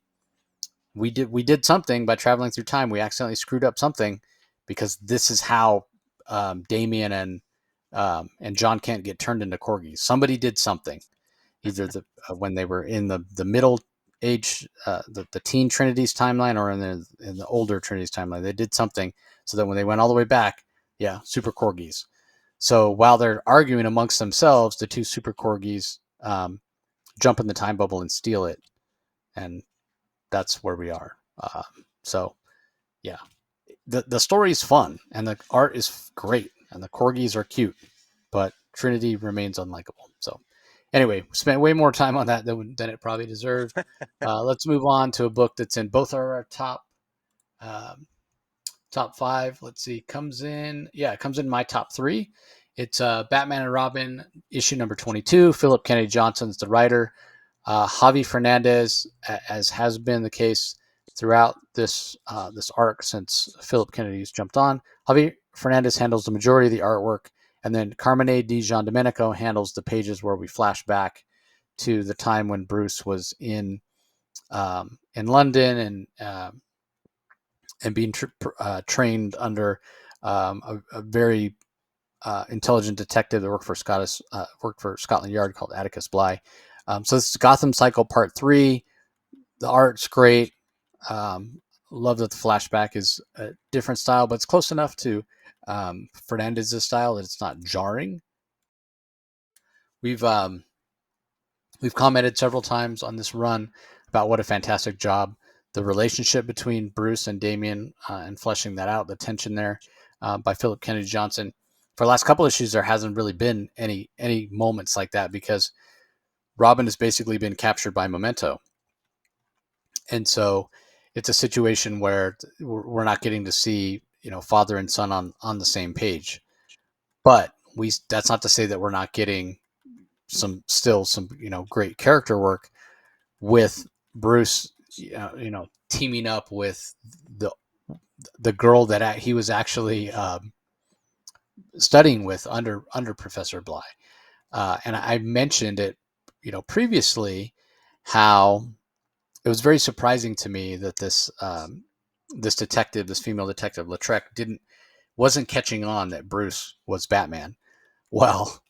we did something by traveling through time. We accidentally screwed up something because this is how Damien and John Kent get turned into corgis. Somebody did something, either when they were in the middle age, the teen Trinity's timeline, or in the older Trinity's timeline. They did something so that when they went all the way back, yeah, super corgis. So while they're arguing amongst themselves, the two super corgis jump in the time bubble and steal it, and that's where we are. So yeah, the story is fun and the art is great and the corgis are cute, but Trinity remains unlikable. So anyway, spent way more time on that than it probably deserved. Let's move on to a book that's in both our um, top five. Let's see, it comes in my top three. It's Batman and Robin issue number 22. Phillip Kennedy Johnson's the writer. Javi Fernandez, as has been the case throughout this arc since Phillip Kennedy's jumped on, Javi Fernandez handles the majority of the artwork, and then Carmine Di Giandomenico handles the pages where we flash back to the time when Bruce was in London and being trained under a very intelligent detective that worked for Scotland Yard called Atticus Bligh. So this is Gotham Cycle Part 3. The art's great. Love that the flashback is a different style, but it's close enough to Fernandez's style that it's not jarring. We've um, we've commented several times on this run about what a fantastic job the relationship between Bruce and Damian and fleshing that out, the tension there by Phillip Kennedy Johnson. For the last couple of issues, there hasn't really been any moments like that because Robin has basically been captured by Memento, and so it's a situation where we're not getting to see father and son on the same page. But that's not to say that we're not getting some great character work with Bruce, teaming up with the the girl that he was actually studying with under Professor Bly. And I mentioned it, previously, how it was very surprising to me that this detective, this female detective, Lautrec, wasn't catching on that Bruce was Batman. Well,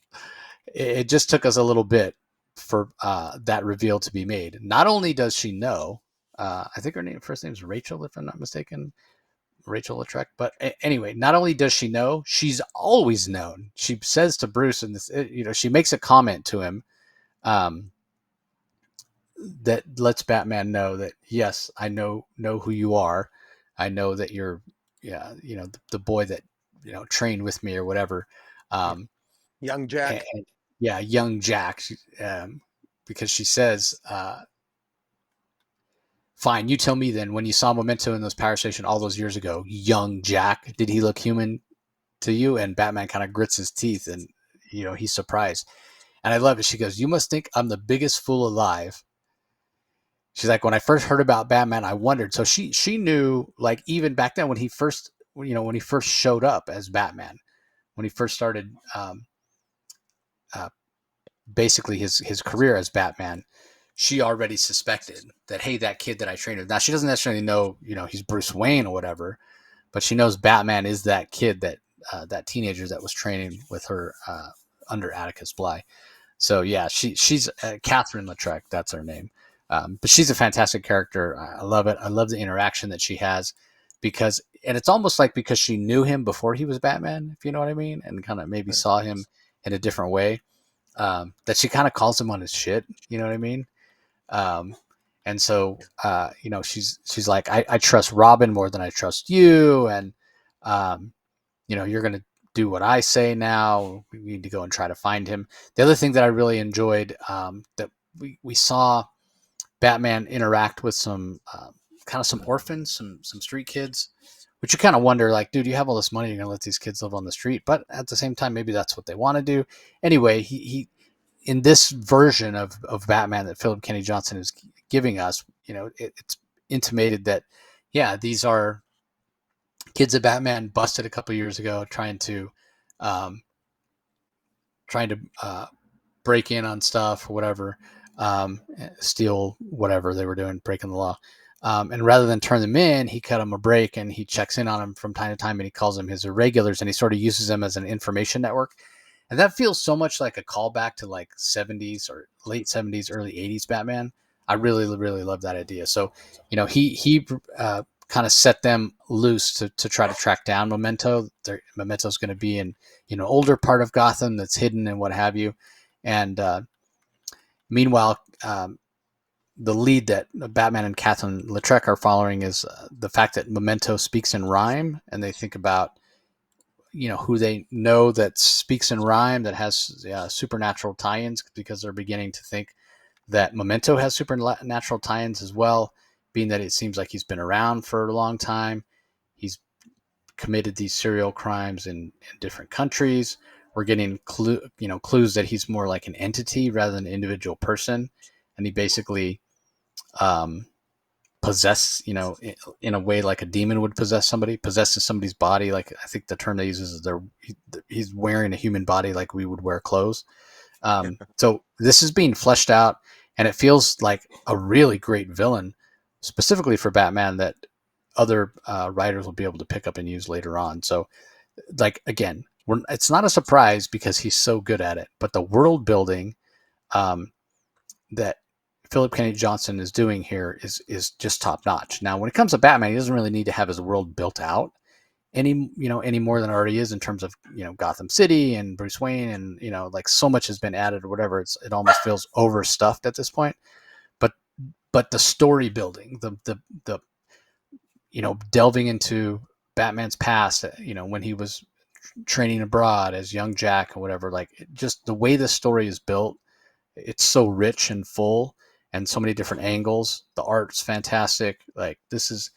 it just took us a little bit for that reveal to be made. Not only does she know, I think first name is Rachel, if I'm not mistaken, Rachel Lautrec. But anyway, not only does she know, she's always known. She says to Bruce, and this, she makes a comment to him um, that lets Batman know that yes, I know who you are. I know that you're, yeah, the boy that trained with me or whatever. Yeah. Um, Young and, Jack. yeah, young Jack, because she says, "Fine, you tell me then. When you saw Memento in those power station all those years ago, young Jack, did he look human to you?" And Batman kind of grits his teeth, and he's surprised. And I love it. She goes, "You must think I'm the biggest fool alive." She's like, "When I first heard about Batman, I wondered." So she knew, like, even back then when he first showed up as Batman, when he first started uh, basically his career as Batman, she already suspected that, hey, that kid that I trained with. Now she doesn't necessarily know he's Bruce Wayne or whatever, but she knows Batman is that kid that teenager that was training with her under Atticus Bly. So yeah, she's Catherine Lautrec. That's her name. But she's a fantastic character. I love it. I love the interaction that she has and it's almost like because she knew him before he was Batman, if you know what I mean, and kind of maybe saw him in a different way. That she kind of calls him on his shit. You know what I mean? Um, and so, she's like, I trust Robin more than I trust you. And, um, you're going to do what I say now. We need to go and try to find him. The other thing that I really enjoyed, that we saw Batman interact with some kind of some orphans, some street kids, which you kind of wonder, like, dude, you have all this money, you're gonna let these kids live on the street, but at the same time, maybe that's what they want to do. Anyway, he in this version of Batman that Phillip Kennedy Johnson is giving us, it's intimated that, yeah, these are kids that Batman busted a couple years ago um, trying to break in on stuff or whatever, steal whatever they were doing, breaking the law. And rather than turn them in, he cut them a break and he checks in on them from time to time and he calls them his irregulars and he sort of uses them as an information network. And that feels so much like a callback to like 70s or late 70s, early 80s Batman. I really, really love that idea. So, he kind of set them loose to try to track down Memento. Memento's going to be in, older part of Gotham that's hidden and what have you. And meanwhile, the lead that Batman and Catherine Lautrec are following is the fact that Memento speaks in rhyme, and they think about who they know that speaks in rhyme that has supernatural tie-ins, because they're beginning to think that Memento has supernatural tie-ins as well, being that it seems like he's been around for a long time. He's committed these serial crimes in different countries. We're getting clues that he's more like an entity rather than an individual person, and he basically um, possess, in a way like a demon would possess somebody, possesses somebody's body. Like, I think the term they use is he's wearing a human body like we would wear clothes. So this is being fleshed out, and it feels like a really great villain, specifically for Batman, that other writers will be able to pick up and use later on. So, like, again, it's not a surprise because he's so good at it, but the world building um, that Phillip Kennedy Johnson is doing here is just top notch. Now, when it comes to Batman, he doesn't really need to have his world built out any more than it already is in terms of Gotham City and Bruce Wayne, and like so much has been added or whatever. It almost feels overstuffed at this point. But but the story building, the delving into Batman's past, when he was training abroad as young Jack or whatever, like just the way the story is built, it's so rich and full and so many different angles. The art's fantastic. Like this is,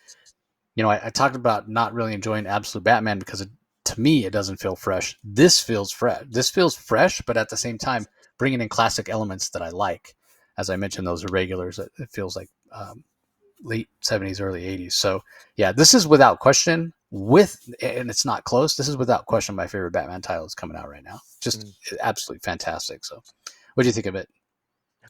I talked about not really enjoying Absolute Batman because to me it doesn't feel fresh. This feels fresh. This feels fresh, but at the same time bringing in classic elements that I like. As I mentioned, those irregulars. It feels like late 70s, early 80s. So yeah, this is without question and it's not close. This is without question my favorite Batman title is coming out right now. Just Mm. absolutely fantastic. So what do you think of it?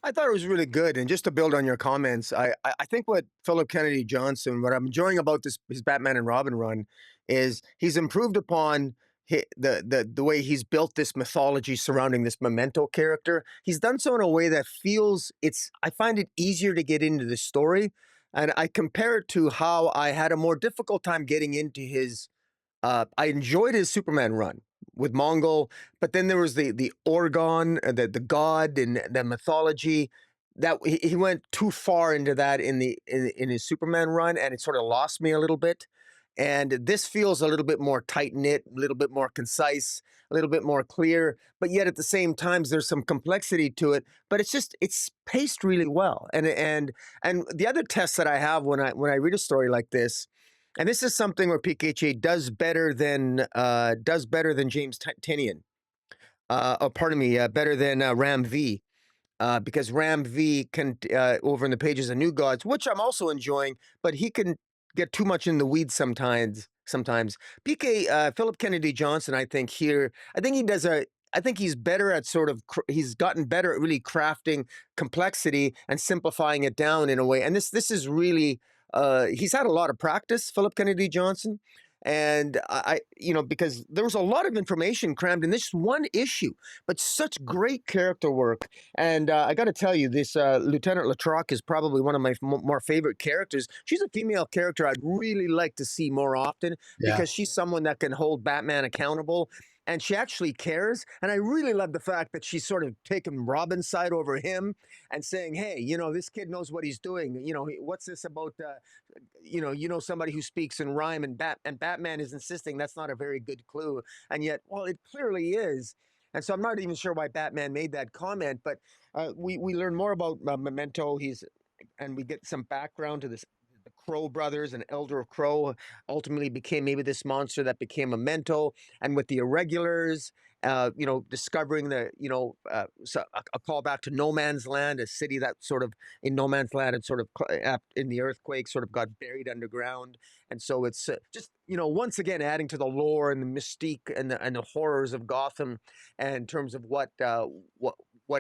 I thought it was really good, and just to build on your comments, I think what Philip Kennedy Johnson, what I'm enjoying about this his Batman and Robin run, is he's improved upon the way he's built this mythology surrounding this Memento character. He's done so in a way that feels it's. I find it easier to get into the story, and I compare it to how I had a more difficult time getting into his I enjoyed his Superman run with Mongol, but then there was the Orgon, the god and the mythology that he went too far into that in his Superman run, and it sort of lost me a little bit. And this feels a little bit more tight knit, a little bit more concise, a little bit more clear, but yet at the same time there's some complexity to it. But it's paced really well. And the other test that I have when I read a story like this, and this is something where PKHA does better than James Tinian. Oh, pardon me, better than Ram V, because Ram V can over in the pages of New Gods, which I'm also enjoying, but he can get too much in the weeds sometimes. Sometimes PK Philip Kennedy Johnson, I think here, I think he does a. I think he's better at he's gotten better at really crafting complexity and simplifying it down in a way. And this is really he's had a lot of practice, Philip Kennedy Johnson. And because there was a lot of information crammed in this one issue, but such great character work. And I got to tell you, this Lieutenant Latroc is probably one of my more favorite characters. She's a female character I'd really like to see more often Yeah. because she's someone that can hold Batman accountable. And she actually cares. And I really love the fact that she's sort of taking Robin's side over him and saying, hey, this kid knows what he's doing. What's this about? Somebody who speaks in rhyme, and Batman is insisting that's not a very good clue. And yet, well, it clearly is. And so I'm not even sure why Batman made that comment, but we learn more about Memento. And we get some background to this. The Crow brothers and Elder Crow ultimately became maybe this monster that became Memento, and with the Irregulars, discovering so a callback to No Man's Land, a city that sort of in No Man's Land and sort of in the earthquake sort of got buried underground, and so it's just once again adding to the lore and the mystique and the horrors of Gotham, and in terms of what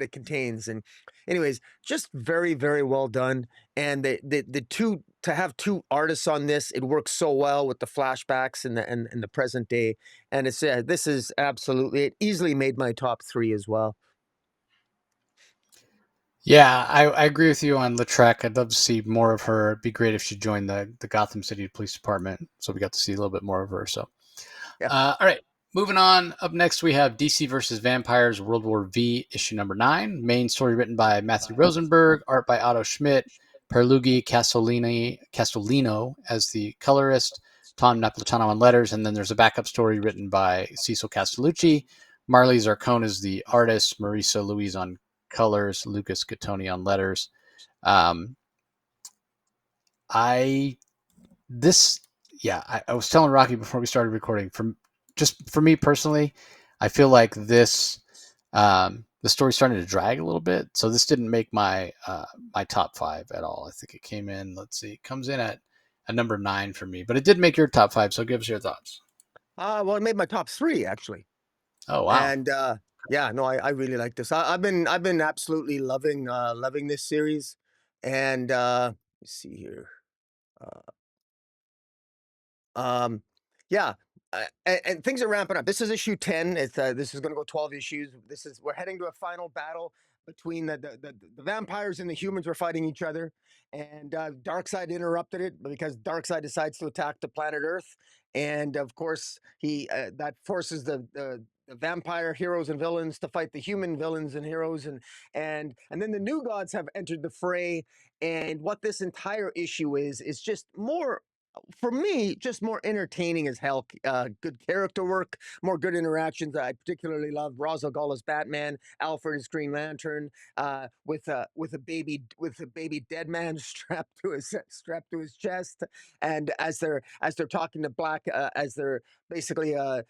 it contains. And anyways, just very very well done. And the two to have two artists on this, it works so well with the flashbacks and the present day. And it's this is absolutely, it easily made my top three as well. Yeah, I agree with you on Lautrec. I'd love to see more of her. It'd be great if she joined the Gotham City Police Department, so we got to see a little bit more of her. So, Yeah. all right, moving on. Up next, we have DC versus Vampires: World War V, issue number 9. Main story written by Matthew Rosenberg, art by Otto Schmidt, Perluigi Castellino as the colorist, Tom Napolitano on letters, and then there's a backup story written by Cecil Castellucci. Marley Zarcone is the artist, Marisa Louise on colors, Lucas Gattoni on letters. Um, I this yeah, I was telling Rocky before we started recording. For me personally, I feel like the story's starting to drag a little bit. So this didn't make my top 5 at all. I think it came in. Let's see, it comes in at a number 9 for me, but it did make your top 5. So give us your thoughts. Well, it made my top three actually. Oh wow, And yeah, no, I really like this. I've been absolutely loving this series. And let's see here. Uh, Um, yeah, and things are ramping up. This is issue 10. This is going to go 12 issues. We're heading to a final battle between the vampires and the humans were fighting each other, and Darkseid interrupted it because Darkseid decides to attack the planet Earth, and of course he that forces the vampire heroes and villains to fight the human villains and heroes, and then the new gods have entered the fray. And what this entire issue is just more, for me, just more entertaining as hell. Good character work, more good interactions. I particularly love Ra's al Ghul as Batman, Alfred as Green Lantern, with a baby dead man strapped to his chest, and as they're talking to Black, as they're basically uh,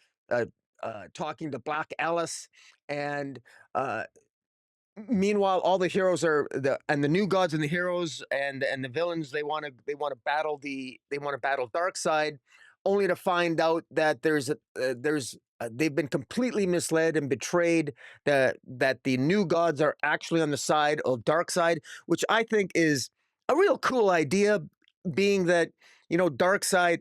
talking to Black Alice, and uh, meanwhile all the heroes are the new gods and the heroes and the villains, they want to battle Darkseid, only to find out that they've been completely misled and betrayed, that the new gods are actually on the side of Darkseid, which I think is a real cool idea, being that Darkseid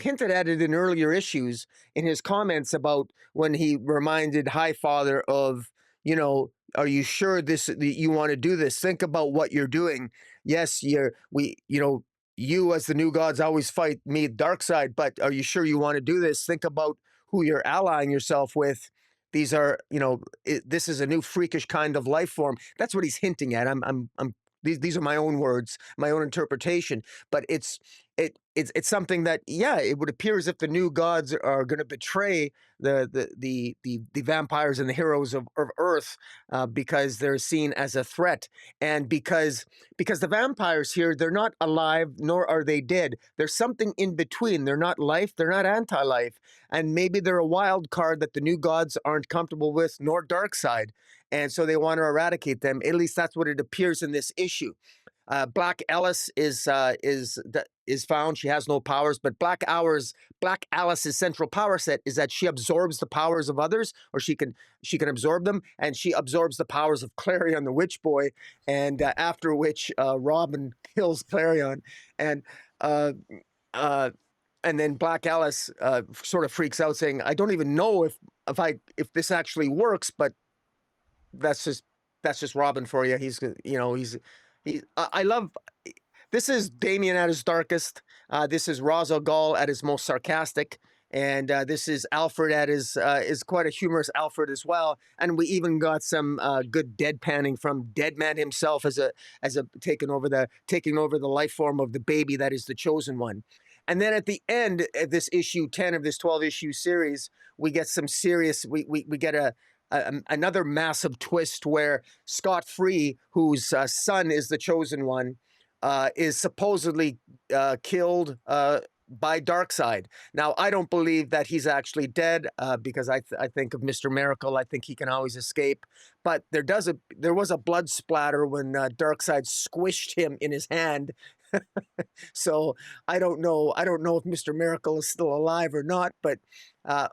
hinted at it in earlier issues in his comments about when he reminded Highfather of, are you sure that you want to do this? Think about what you're doing. Yes, you as the new gods always fight me, Darkseid, but are you sure you want to do this? Think about who you're allying yourself with. These are, this is a new freakish kind of life form. That's what he's hinting at. These are my own words, my own interpretation, but it's something that, yeah, it would appear as if the new gods are going to betray the vampires and the heroes of Earth, because they're seen as a threat, and because the vampires here, they're not alive nor are they dead. There's something in between. They're not life. They're not anti-life, and maybe they're a wild card that the new gods aren't comfortable with, nor Darkseid, and so they want to eradicate them. At least that's what it appears in this issue. Black Alice is found. She has no powers, but Black Alice's central power set is that she absorbs the powers of others, or she can absorb them, and she absorbs the powers of Clarion the Witch Boy. And after which, Robin kills Clarion, and uh, uh, and then Black Alice sort of freaks out, saying, "I don't even know if this actually works, but that's just Robin for you." I love. This is Damien at his darkest. This is Ra's al Ghul at his most sarcastic, and this is Alfred at his is quite a humorous Alfred as well. And we even got some good deadpanning from Deadman himself as a taking over the life form of the baby that is the chosen one. And then at the end of this issue 10 of this 12 issue series, we get some serious. We get another massive twist where Scot Free, whose son is the chosen one, is supposedly killed by Darkseid. Now, I don't believe that he's actually dead, because I think of Mr. Miracle. I think he can always escape. But there was a blood splatter when Darkseid squished him in his hand. So I don't know. I don't know if Mr. Miracle is still alive or not. But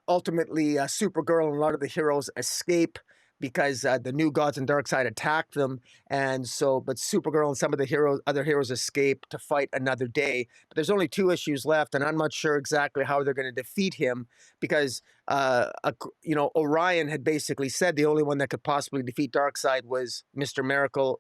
ultimately, Supergirl and a lot of the heroes escape because the new gods and Darkseid attacked them, and so, but Supergirl and some of the other heroes escape to fight another day. But there's only 2 issues left, and I'm not sure exactly how they're going to defeat him, because Orion had basically said the only one that could possibly defeat Darkseid was Mr. Miracle,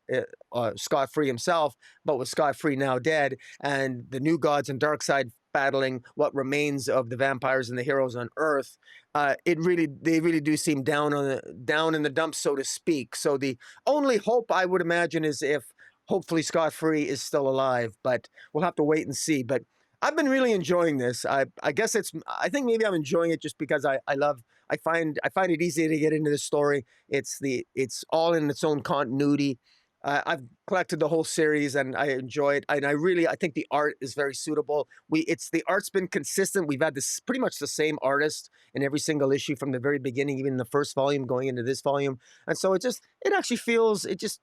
Scot Free himself. But with Scot Free now dead, and the new gods and Darkseid battling what remains of the vampires and the heroes on Earth, they really do seem down in the dumps, so to speak. So the only hope, I would imagine, is if hopefully Scot Free is still alive, but we'll have to wait and see. But I've been really enjoying this. I think maybe I'm enjoying it just because I find it easy to get into the story. It's all in its own continuity. I've collected the whole series and I enjoy it, and I think the art is very suitable. The art's been consistent. We've had this pretty much the same artist in every single issue from the very beginning, even in the first volume going into this volume, and so it actually feels it's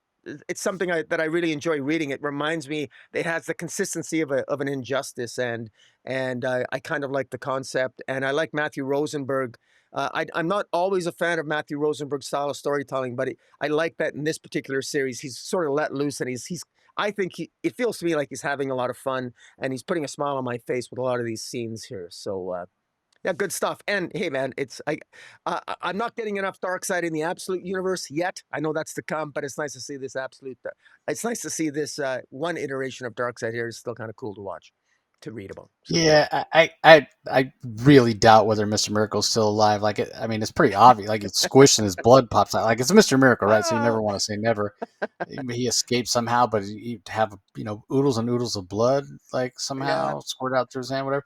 something that I really enjoy reading. It reminds me, it has the consistency of an injustice, and I kind of like the concept, and I like Matthew Rosenberg. I'm not always a fan of Matthew Rosenberg's style of storytelling, but I like that in this particular series, he's sort of let loose, and I think it feels to me like he's having a lot of fun, and he's putting a smile on my face with a lot of these scenes here. So, yeah, good stuff. And hey, man, I'm not getting enough Darkseid in the Absolute universe yet. I know that's to come, but it's nice to see this Absolute. It's nice to see this one iteration of Darkseid here. It's still kind of cool to watch. to read about. So Yeah, I really doubt whether Mr. Miracle's still alive. Like, I mean, it's pretty obvious. Like, it's squished and his blood pops out. Like, it's Mr. Miracle, right? So you ah, never want to say never. He escaped somehow, but he'd have oodles and oodles of blood, like yeah. somehow squirt out through his hand, whatever.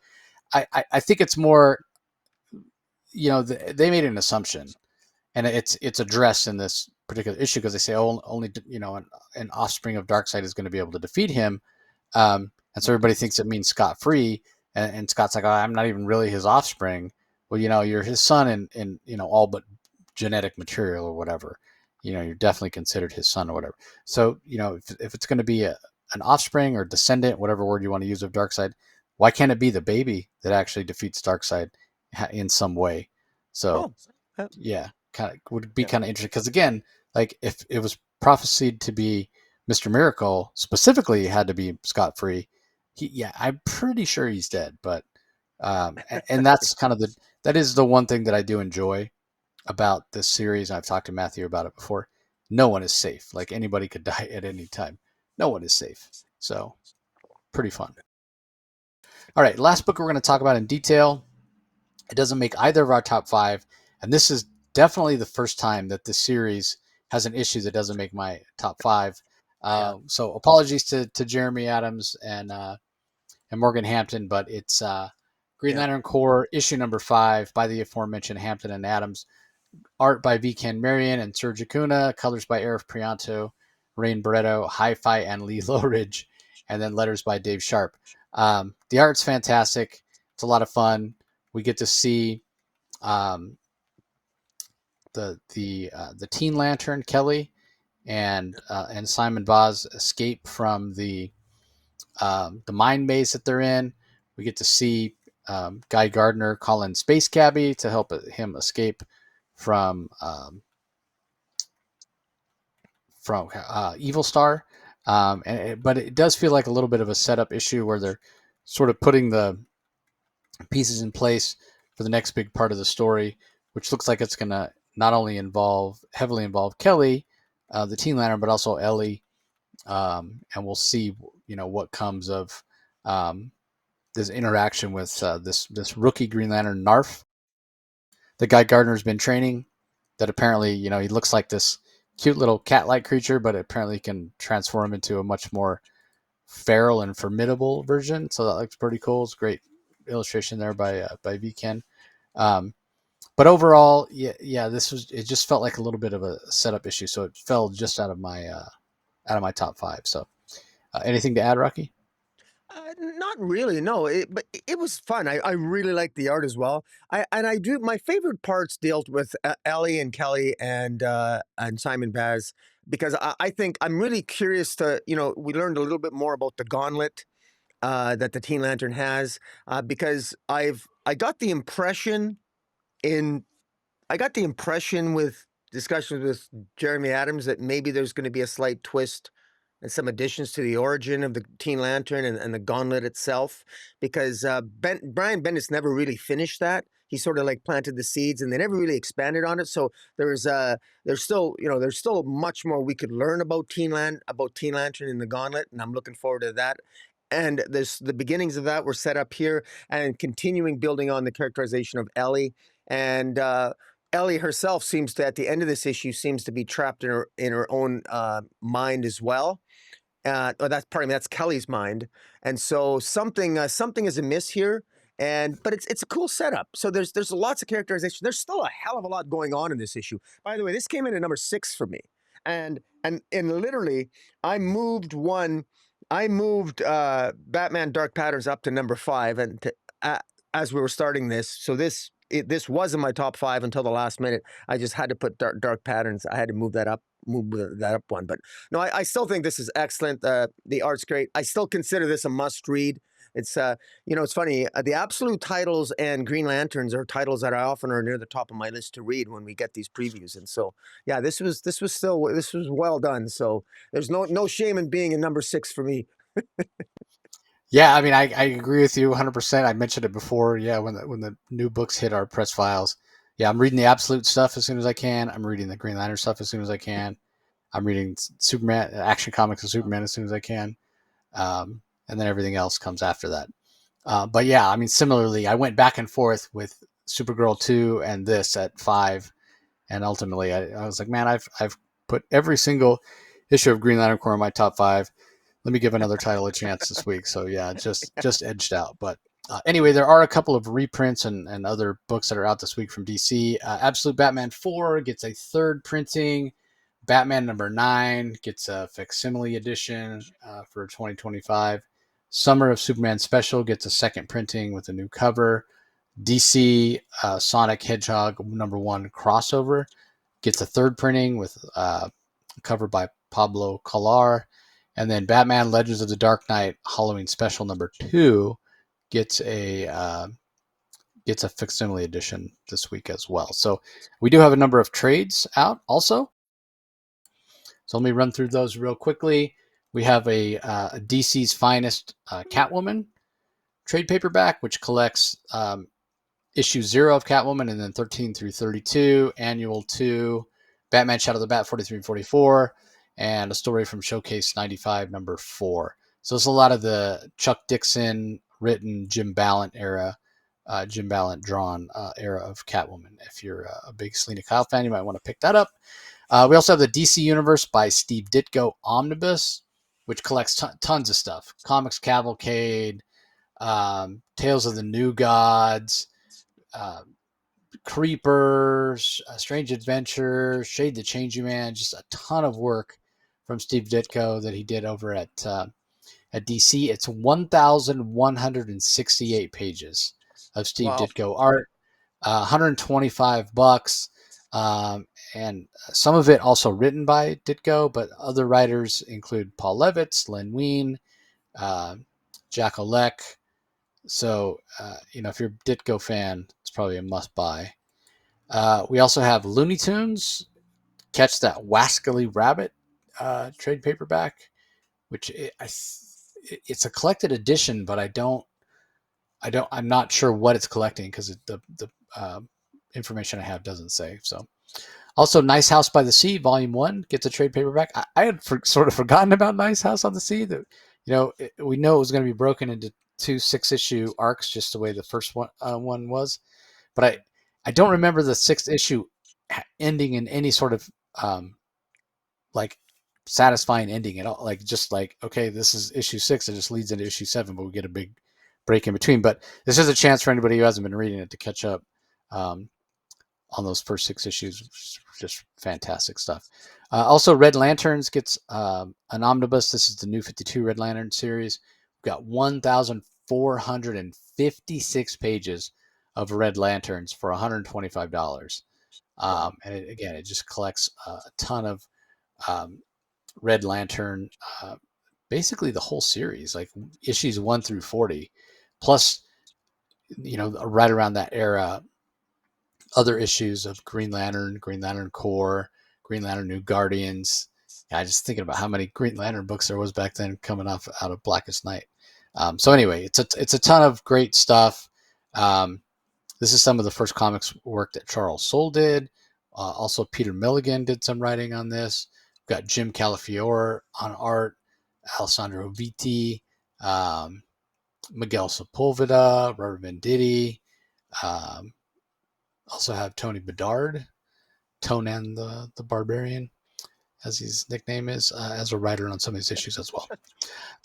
I think it's more, they made an assumption, and it's addressed in this particular issue because they say, oh, only an offspring of Darkseid is going to be able to defeat him. And so everybody thinks it means Scot free. And Scott's like, oh, I'm not even really his offspring. Well, you're his son in all but genetic material or whatever. You're definitely considered his son or whatever. So, if it's going to be an offspring or descendant, whatever word you want to use of Darkseid, why can't it be the baby that actually defeats Darkseid in some way? So, Oh, uh, yeah, kind of would be yeah. kind of interesting because again, like if it was prophesied to be Mr. Miracle, specifically had to be Scot free. Yeah, I'm pretty sure he's dead, but and that's kind of that is the one thing that I do enjoy about this series. I've talked to Matthew about it before. No one is safe. Like anybody could die at any time. No one is safe. So pretty fun. All right, last book we're going to talk about in detail. It doesn't make either of our top five, and this is definitely the first time that this series has an issue that doesn't make my top five. Yeah. So apologies to Jeremy Adams and Morgan Hampton, but it's Green Yeah. Lantern Corps issue number 5 by the aforementioned Hampton and Adams. Art by V. Ken Marion and Serge Acuna, colors by Eric Prianto, Rain Barretto, Hi-Fi, and Lee Lowridge, and then letters by Dave Sharp. The art's fantastic. It's a lot of fun. We get to see um, the Teen Lantern Kelly and Simon Vaz escape from the mine base that they're in. We get to see Guy Gardner call in Space Cabbie to help him escape from Evil Star. But it does feel like a little bit of a setup issue where they're sort of putting the pieces in place for the next big part of the story, which looks like it's going to not only heavily involve Kelly, the Teen Lantern, but also Ellie. And we'll see, what comes of this interaction with this rookie Green Lantern Narf. The guy Gardner's been training. That apparently, he looks like this cute little cat-like creature, but apparently can transform into a much more feral and formidable version. So that looks pretty cool. It's a great illustration there by V Ken. Um, but overall, yeah, it just felt like a little bit of a setup issue, so it fell just out of my top five. So, anything to add, Rocky? Not really, no. But it was fun. I really liked the art as well. I do my favorite parts dealt with Ellie and Kelly and Simon Baz because I think I'm really curious to we learned a little bit more about the gauntlet that the Teen Lantern has because I got the impression in with discussions with Jeremy Adams that maybe there's going to be a slight twist and some additions to the origin of the Teen Lantern and the Gauntlet itself, because Brian Bendis never really finished that. He sort of like planted the seeds, and they never really expanded on it. So there's still there's still much more we could learn about Teen Lantern and the Gauntlet, and I'm looking forward to that. And the beginnings of that were set up here, and continuing building on the characterization of Ellie and. Ellie herself seems to, at the end of this issue, seems to be trapped in her own mind as well. Or that's Kelly's mind, and so something is amiss here. But it's a cool setup. So there's lots of characterization. There's still a hell of a lot going on in this issue. By the way, this came in at number 6 for me, and literally I moved Batman Dark Patterns up to number 5, and as we were starting this, so this was in my top 5 until the last minute. I just had to put Dark Patterns. I had to move that up one. But no, I still think this is excellent. The art's great. I still consider this a must read. It's it's funny. The Absolute titles and Green Lanterns are titles that I often are near the top of my list to read when we get these previews. And so, yeah, this was well done. So there's no shame in being a number 6 for me. Yeah, I mean, I agree with you 100%. I mentioned it before. Yeah, when the new books hit our press files, yeah, I'm reading the Absolute stuff as soon as I can. I'm reading the Green Lantern stuff as soon as I can. I'm reading Superman, Action Comics of Superman as soon as I can. And then everything else comes after that. But yeah, I mean, similarly, I went back and forth with Supergirl 2 and this at 5. And ultimately, I was like, man, I've put every single issue of Green Lantern Corps in my top 5. Let me give another title a chance this week. So yeah, just edged out. But anyway, there are a couple of reprints and other books that are out this week from DC. Absolute Batman 4 gets a third printing. Batman number 9 gets a facsimile edition for 2025. Summer of Superman Special gets a second printing with a new cover. DC Sonic Hedgehog number 1 crossover gets a third printing with cover by Pablo Collar. And then Batman Legends of the Dark Knight Halloween Special number 2 gets a facsimile edition this week as well. So we do have a number of trades out also. So let me run through those real quickly. We have a DC's Finest Catwoman trade paperback, which collects issue 0 of Catwoman and then 13 through 32, annual 2, Batman Shadow of the Bat 43 and 44, and a story from Showcase 95, number 4. So it's a lot of the Chuck Dixon written Jim Ballant era, Jim Ballant drawn era of Catwoman. If you're a big Selena Kyle fan, you might want to pick that up. We also have the DC Universe by Steve Ditko Omnibus, which collects tons of stuff. Comics Cavalcade, Tales of the New Gods, uh, Creepers, Strange Adventures, Shade the Changing Man, just a ton of work from Steve Ditko that he did over at DC. It's 1,168 pages of Steve Wow. Ditko art, $125. And some of it also written by Ditko, but other writers include Paul Levitz, Len Wein, uh, Jack O'Leck. So, if you're a Ditko fan, it's probably a must buy. We also have Looney Tunes, Catch That Wascally Rabbit trade paperback, which it's a collected edition, but I'm not sure what it's collecting because the information I have doesn't say. So also, Nice House by the Sea, Volume 1 gets a trade paperback. I had sort of forgotten about Nice House on the Sea. That we know it was going to be broken into 2 6-issue arcs, just the way the first one was. But I don't remember the 6th issue ending in any sort of like satisfying ending at all. Like just like, okay, this is issue 6, it just leads into issue 7, but we get a big break in between. But this is a chance for anybody who hasn't been reading it to catch up. On those first 6 issues, just fantastic stuff. Also, Red Lanterns gets an omnibus. This is the New 52 Red Lantern series. We've got 1,456 pages of Red Lanterns for $125. Wow. And it just collects a ton of Red Lantern, basically the whole series, like issues 1 through 40, plus right around that era, other issues of Green Lantern, Green Lantern Corps, Green Lantern New Guardians. Yeah, I just thinking about how many Green Lantern books there was back then coming off out of Blackest Night. So anyway, it's a ton of great stuff. This is some of the first comics work that Charles Soule did. Also, Peter Milligan did some writing on this. We've got Jim Calafiore on art, Alessandro Vitti, Miguel Sepulveda, Robert Venditti. Um, Also have Tony Bedard, Tonan the Barbarian, as his nickname is, as a writer on some of these issues as well.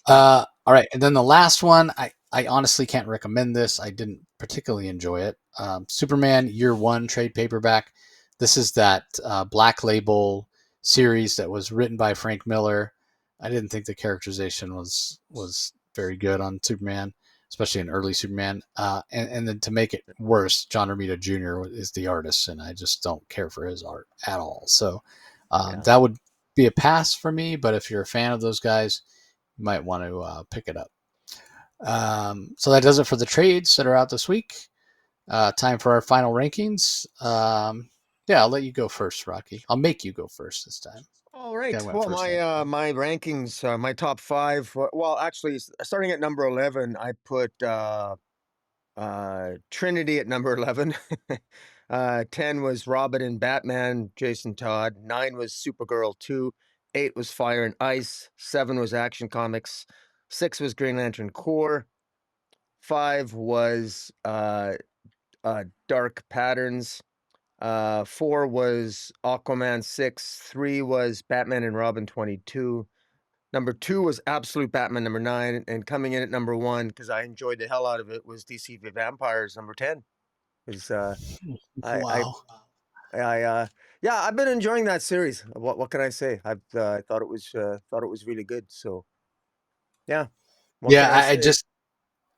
All right, and then the last one, I honestly can't recommend this. I didn't particularly enjoy it. Superman Year One trade paperback. This is that Black Label series that was written by Frank Miller. I didn't think the characterization was very good on Superman, especially in early Superman. And then to make it worse, John Romita Jr. is the artist, and I just don't care for his art at all. So Yeah. that would be a pass for me. But if you're a fan of those guys, you might want to pick it up. So that does it for the trades that are out this week. Time for our final rankings. Yeah, I'll let you go first, Rocky. I'll make you go first this time. All I think right. I went Well, first last time. my rankings, my top 5. Well, actually, starting at number 11, I put Trinity at number 11. 10 was Robin and Batman, Jason Todd. 9 was Supergirl 2. 8 was Fire and Ice. 7 was Action Comics. 6 was Green Lantern Corps. 5 was Dark Patterns. 4 was Aquaman 6. 3 was Batman and Robin 22. Number 2 was Absolute Batman number 9. And coming in at number 1, because I enjoyed the hell out of it, was DC v Vampires number 10. Is I I Wow. I yeah, I've been enjoying that series. What can I say? I've thought it was really good. So yeah, what Yeah, can I I say? just,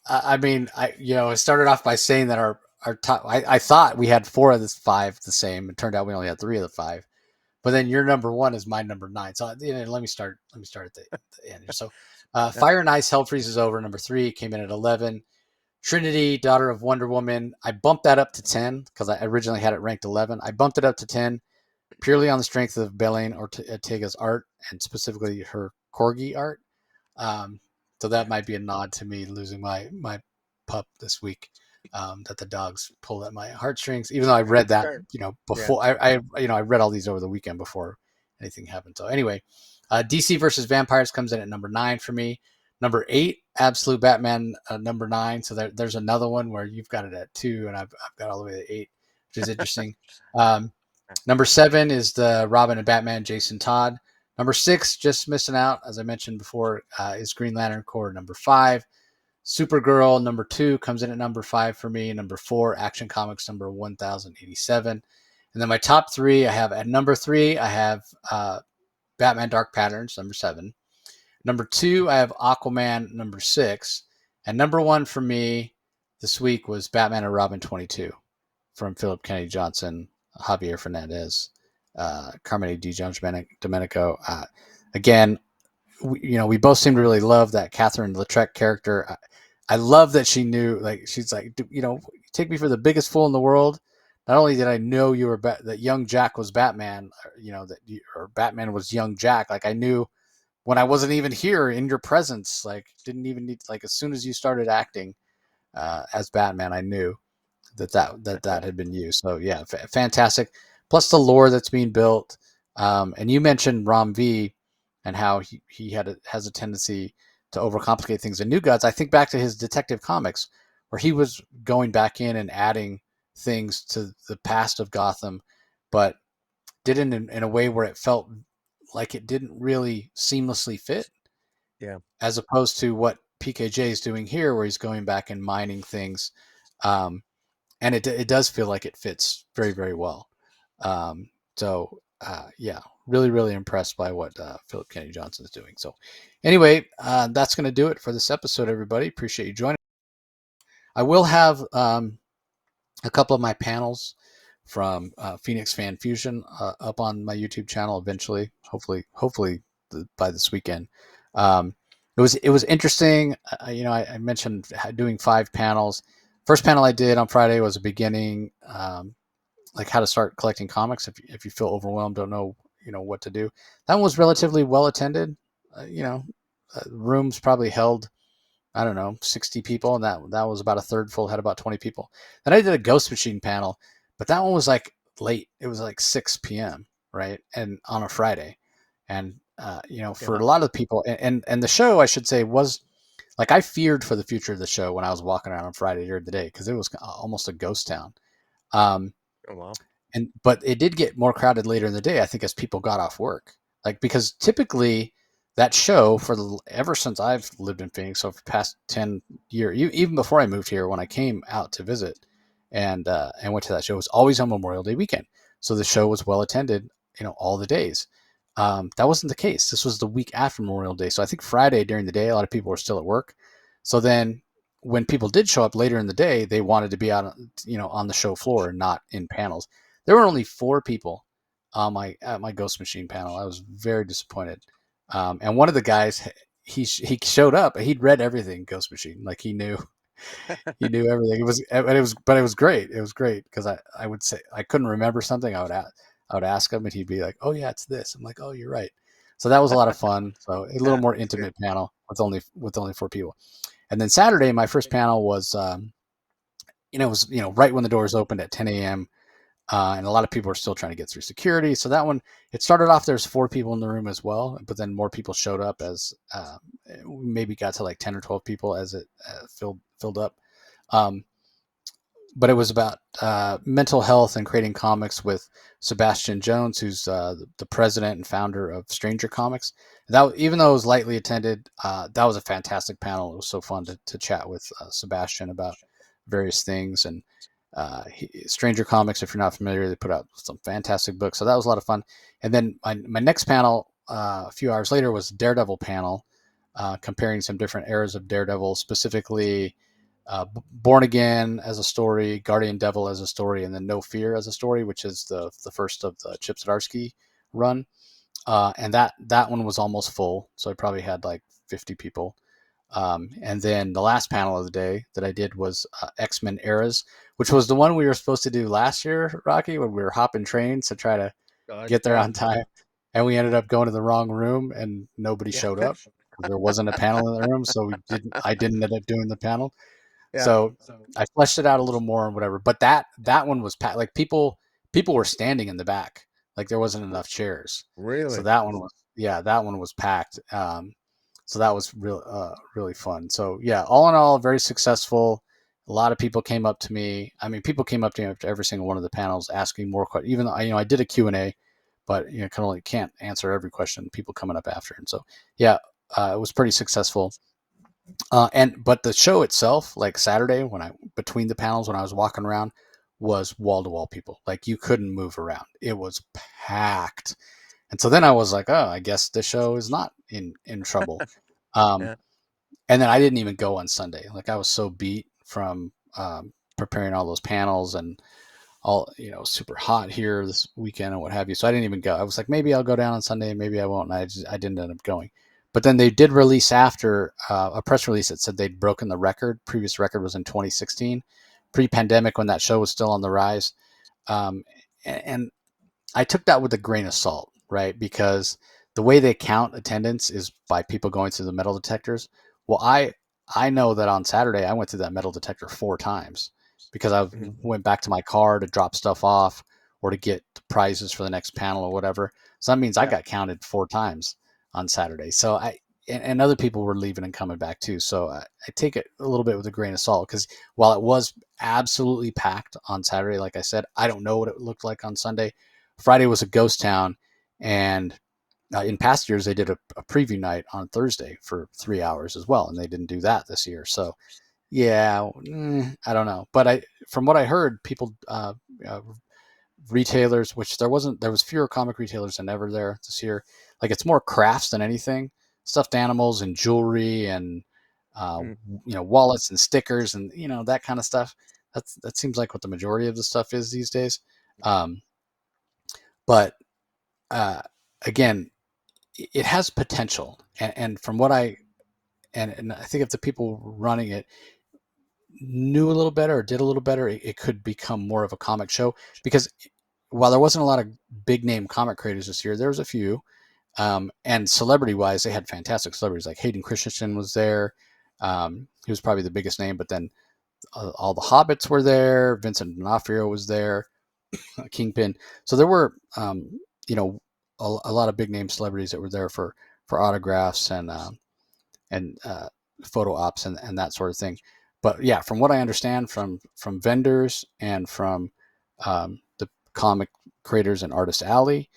I mean, I started off by saying that our top, I thought we had four of the five the same. It turned out we only had three of the five. But then your number one is my number nine. So let me start at the end here. So, Yeah, Fire and Ice, Hell Freezes Over, number three, came in at 11. Trinity, Daughter of Wonder Woman, I bumped that up to 10 because I originally had it ranked 11. I bumped it up to 10 purely on the strength of Belen Ortega's art and specifically her corgi art. Um, so that might be a nod to me losing my pup this week. That the dogs pulled at my heartstrings, even though I read that fair. Yeah, before I read all these over the weekend before anything happened. So anyway, DC versus Vampires comes in at number 9 for me. Number 8, Absolute Batman, number 9. So there's another one where you've got it at 2, and I've got all the way to 8, which is interesting. Um, Number 7 is the Robin and Batman, Jason Todd. Number 6, just missing out, as I mentioned before, is Green Lantern Corps. Number 5, Supergirl. Number 2 comes in at number 5 for me. Number 4, Action Comics number 1087. And then my top 3, I have at number 3, I have Batman Dark Patterns, number 7. Number 2, I have Aquaman, number 6. And number 1 for me this week was Batman and Robin 22 from Phillip Kennedy Johnson, Javier Fernandez, Carmine Di Domenico. Again, we both seem to really love that Catherine Lautrec character. I love that she knew, like, she's like, take me for the biggest fool in the world. Not only did I know you were that young Jack was Batman, or Batman was young Jack. Like I knew when I wasn't even here in your presence. Like didn't even need like as soon as you started acting as Batman, I knew that had been used. So yeah, fantastic. Plus the lore that's being built. And you mentioned Rom V and how he has a tendency to overcomplicate things in New Gods. I think back to his Detective Comics where he was going back in and adding things to the past of Gotham, but did it in a way where it felt like it didn't really seamlessly fit, yeah, as opposed to what PKJ is doing here, where he's going back and mining things. Um, and it does feel like it fits very very well. Yeah, really impressed by what Phillip Kennedy Johnson is doing. So anyway, that's going to do it for this episode, everybody. Appreciate you joining. I will have a couple of my panels from Phoenix Fan Fusion up on my YouTube channel eventually. Hopefully by this weekend. Um, it was interesting. I mentioned doing 5 panels. First panel I did on Friday was a beginning, like how to start collecting comics if you feel overwhelmed, don't know what to do. That one was relatively well attended. Rooms probably held, I don't know, 60 people, and that was about a third full, had about 20 people. Then I did a Ghost Machine panel, but that one was like late. It was like 6 p.m., right? And on a Friday. And, for yeah. a lot of people, and the show, I should say, was like I feared for the future of the show when I was walking around on Friday during the day because it was almost a ghost town. Um, Oh wow. but it did get more crowded later in the day, I think, as people got off work. Like because typically that show ever since I've lived in Phoenix, so for the past 10 years, even before I moved here, when I came out to visit and went to that show, it was always on Memorial Day weekend. So the show was well attended, all the days. That wasn't the case. This was the week after Memorial Day, so I think Friday during the day, a lot of people were still at work. So then when people did show up later in the day, they wanted to be out, on the show floor and not in panels. There were only 4 people on my Ghost Machine panel. I was very disappointed. And one of the guys, he showed up. He'd read everything Ghost Machine, like he knew everything. It was great. It was great because I would say I couldn't remember something. I would ask him, and he'd be like, "Oh yeah, it's this." I'm like, "Oh, you're right." So that was a lot of fun. So a little more That's good. intimate panel with only 4 people. And then Saturday, my first panel was, it was right when the doors opened at 10 a.m. And a lot of people are still trying to get through security. So that one, it started off, there's 4 people in the room as well, but then more people showed up as maybe got to like 10 or 12 people as it filled up. Um, but it was about mental health and creating comics with Sebastian Jones, who's the president and founder of Stranger Comics. That, even though it was lightly attended, that was a fantastic panel. It was so fun to chat with Sebastian about various things. And Stranger Comics, if you're not familiar, they put out some fantastic books. So that was a lot of fun. And then my next panel, a few hours later, was Daredevil panel, comparing some different eras of Daredevil, specifically Born Again as a story, Guardian Devil as a story, and then No Fear as a story, which is the first of the Chip Zdarsky run. And that one was almost full, so I probably had like 50 people. And then the last panel of the day that I did was X-Men Eras, which was the one we were supposed to do last year, Rocky, when we were hopping trains to try to get there Yeah. on time. And we ended up going to the wrong room and nobody Yeah. showed up because there wasn't a panel in the room. So I didn't end up doing the panel. Yeah. So I fleshed it out a little more and whatever. But that one was packed. Like people were standing in the back. Like there wasn't enough chairs. So Really? that one was packed. So that was really fun. So yeah, all in all, very successful. A lot of people came up to me. I mean, people came up to me after every single one of the panels asking more questions. Even though I did a Q&A, but can't answer every question. People coming up after, and so yeah, it was pretty successful. But the show itself, like Saturday, between the panels when I was walking around, was wall to wall people. Like you couldn't move around. It was packed. And so then I was like, oh, I guess the show is not in trouble. Um, Yeah. and then I didn't even go on Sunday. Like I was so beat from preparing all those panels and all, super hot here this weekend and what have you. So I didn't even go. I was like, maybe I'll go down on Sunday, maybe I won't. And I didn't end up going. But then they did release after a press release that said they'd broken the record. Previous record was in 2016, pre-pandemic, when that show was still on the rise. And I took that with a grain of salt, right? Because the way they count attendance is by people going through the metal detectors. Well, I know that on Saturday I went through that metal detector 4 times because I Mhm. went back to my car to drop stuff off or to get the prizes for the next panel or whatever. So that means I Yeah. got counted 4 times on Saturday. So and other people were leaving and coming back too. So I take it a little bit with a grain of salt because while it was absolutely packed on Saturday, like I said, I don't know what it looked like on Sunday. Friday was a ghost town, and in past years they did a preview night on Thursday for 3 hours as well, and they didn't do that this year. So yeah, I don't know, but from what I heard, people, retailers, which there was fewer comic retailers than ever there this year. Like it's more crafts than anything, stuffed animals and jewelry and uh, Mm. wallets and stickers and that kind of stuff. That seems like what the majority of the stuff is these days. Um, but uh, again, it has potential, and from what and I think if the people running it knew a little better or did a little better, it could become more of a comic show. Because while there wasn't a lot of big name comic creators this year, there was a few. And celebrity wise, they had fantastic celebrities. Like Hayden Christensen was there. He was probably the biggest name, but then all the Hobbits were there. Vincent D'Onofrio was there. Kingpin. So there were, you know, a lot of big name celebrities that were there for autographs and photo ops and that sort of thing. But yeah, from what I understand from vendors and from the comic creators and artist alley,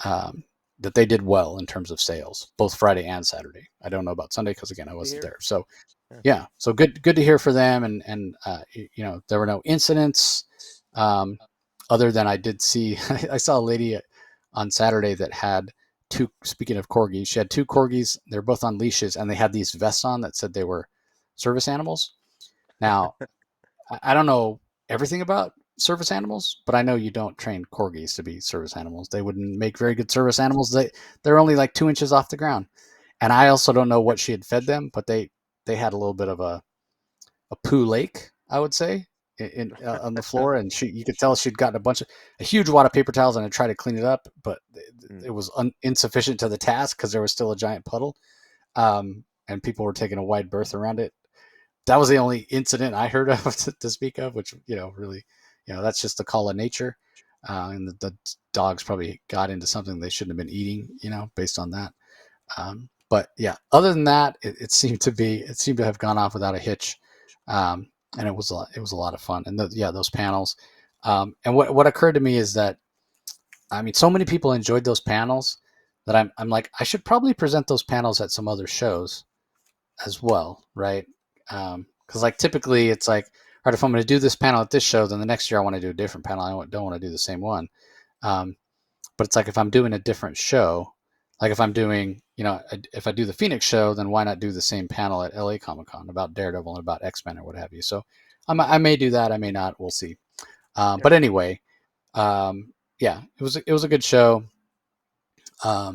um, that they did well in terms of sales, both Friday and Saturday. I don't know about Sunday because again I To wasn't hear. there. So Yeah. yeah, so good to hear for them. And there were no incidents, other than I did see I saw a lady on Saturday that had two. Speaking of corgis, she had two corgis. They're both on leashes, and they had these vests on that said they were service animals. Now I don't know everything about service animals, but I know you don't train corgis to be service animals. They wouldn't make very good service animals. They're only like 2 inches off the ground. And I also don't know what she had fed them, but they had a little bit of a poo lake, I would say, on the floor, and you could tell she'd gotten a huge wad of paper towels, and I tried to clean it up, but Mm. it was insufficient to the task because there was still a giant puddle, and people were taking a wide berth around it. That was the only incident I heard of to speak of, which really, that's just the call of nature. and the dogs probably got into something they shouldn't have been eating, based on that. But yeah, other than that, it seemed to have gone off without a hitch, and it was a lot of fun. And those panels. And what occurred to me is that, I mean, so many people enjoyed those panels that I'm like, I should probably present those panels at some other shows as well, right? Because like typically it's like, all right, if I'm going to do this panel at this show, then the next year I want to do a different panel. I don't want to do the same one. Um, but it's like if I'm doing a different show, like if I'm doing, if I do the Phoenix show, then why not do the same panel at LA Comic Con about Daredevil and about X-Men or what have you? So I may do that. I may not. We'll see. Yeah. But anyway, yeah, it was a good show. But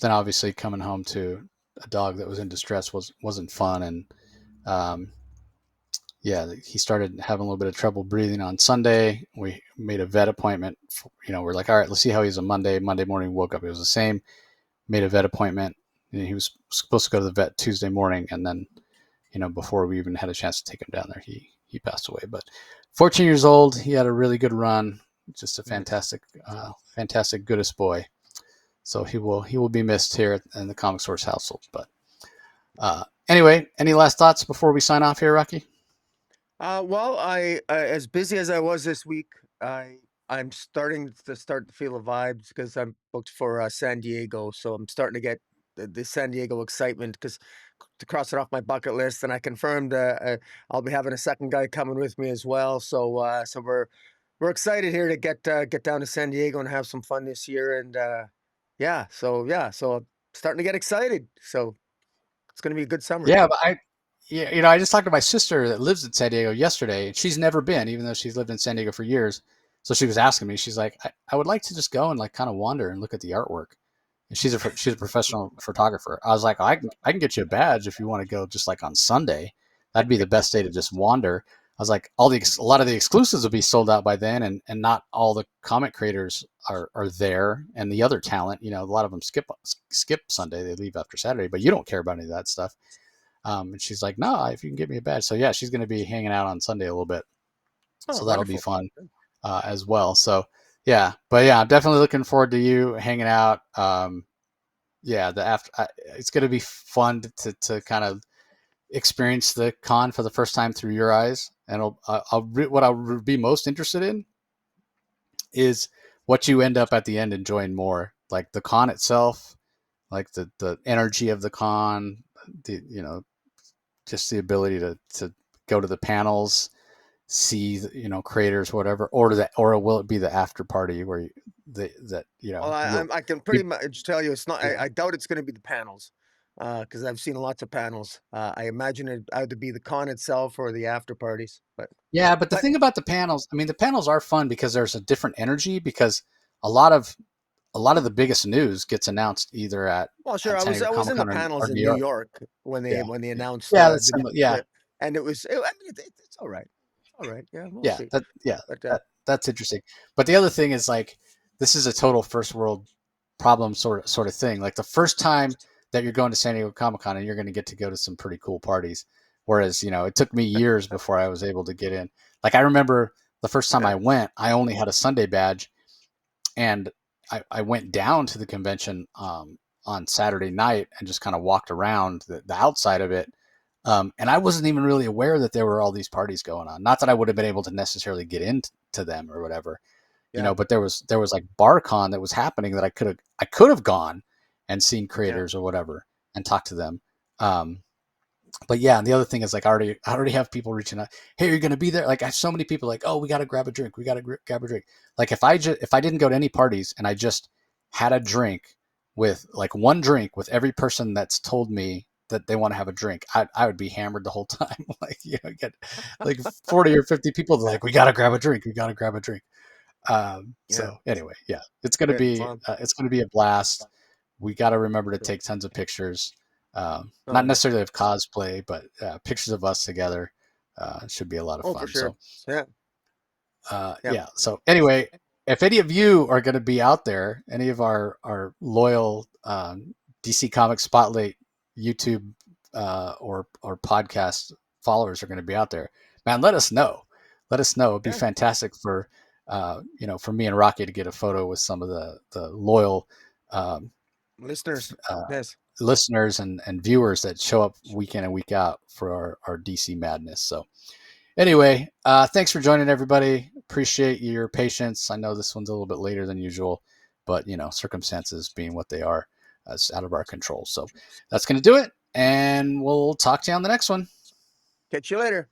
then obviously coming home to a dog that was in distress wasn't fun, and um, yeah, he started having a little bit of trouble breathing on Sunday. We made a vet appointment. We're like, all right, let's see how he's on Monday. Monday morning, woke up, it was the same. Made a vet appointment. And he was supposed to go to the vet Tuesday morning, and then, before we even had a chance to take him down there, he passed away. But 14 years old, he had a really good run. Just a Nice. fantastic goodest boy. So he will be missed here in the Comic Source household. But anyway, any last thoughts before we sign off here, Rocky? Well, as busy as I was this week, I'm starting to feel the vibes because I'm booked for San Diego, so I'm starting to get the San Diego excitement because to cross it off my bucket list, and I confirmed I'll be having a second guy coming with me as well. So we're excited here to get down to San Diego and have some fun this year, and so I'm starting to get excited. So it's going to be a good summer. Yeah, but I just talked to my sister that lives in San Diego yesterday, and she's never been, even though she's lived in San Diego for years. So she was asking me, she's like, I would like to just go and like kind of wander and look at the artwork. And she's a professional photographer. I was like, I can get you a badge if you want to go just like on Sunday. That'd be the best day to just wander. I was like, a lot of the exclusives will be sold out by then, and not all the comic creators are there, and the other talent, a lot of them skip Sunday, they leave after Saturday, but you don't care about any of that stuff. And she's like, no, if you can get me a badge. So yeah, she's going to be hanging out on Sunday a little bit. Oh, So that'll be wonderful. fun as well. So yeah, but yeah, I'm definitely looking forward to you hanging out. Yeah, it's going to be fun to kind of experience the con for the first time through your eyes. And what I'll be most interested in is what you end up at the end enjoying more, like the con itself, like the energy of the con, the just the ability to go to the panels, see creators, whatever, or will it be the after party where Well, I can pretty much tell you it's not. I doubt it's going to be the panels, because I've seen lots of panels. I imagine it either be the con itself or the after parties. Yeah, but the But thing about the panels, I mean, the panels are fun because there's a different energy, because a lot of the biggest news gets announced either at well, sure. San I Diego was Comic in the Con or panels in New New York. York when Yeah, they yeah, announced yeah. That's yeah, and it was. I mean, it's all right. It's all right. Yeah, we'll yeah, see. yeah. But That's interesting. But the other thing is, like, this is a total first world problem sort of thing. Like the first time that you're going to San Diego Comic Con, and you're going to get to go to some pretty cool parties. Whereas it took me years before I was able to get in. Like I remember the first time I went, I only had a Sunday badge, and I went down to the convention on Saturday night and just kind of walked around the outside of it. And I wasn't even really aware that there were all these parties going on. Not that I would have been able to necessarily get into them or whatever, yeah, but there was like BarCon that was happening that I could have gone and seen yeah. creators or whatever and talked to them. Um, but yeah, and the other thing is, like, I already have people reaching out. Hey, you're gonna be there? Like, I have so many people like, oh, we got to grab a drink. We got to grab a drink. Like, if I didn't go to any parties and I just had a drink with like one drink with every person that's told me that they want to have a drink, I would be hammered the whole time. Like, get like 40 or 50 people like, we got to grab a drink. We got to grab a drink. Yeah, So anyway, yeah, yeah, fun. it's gonna be a blast. We got to remember to take tons of pictures, Oh, not yeah. necessarily of cosplay, but pictures of us together. Should be a lot of Oh, for fun. sure. So Yeah, yeah, yeah. So anyway, if any of you are going to be out there, any of our loyal DC Comics Spotlight YouTube or podcast followers are going to be out there, man, let us know. Let us know. It'd be yeah. fantastic for for me and Rocky to get a photo with some of the loyal um, Listeners, uh, yes. listeners and viewers that show up week in and week out for our DC madness. So anyway, thanks for joining, everybody. Appreciate your patience. I know this one's a little bit later than usual, but circumstances being what they are, it's out of our control. So that's going to do it, and we'll talk to you on the next one. Catch you later.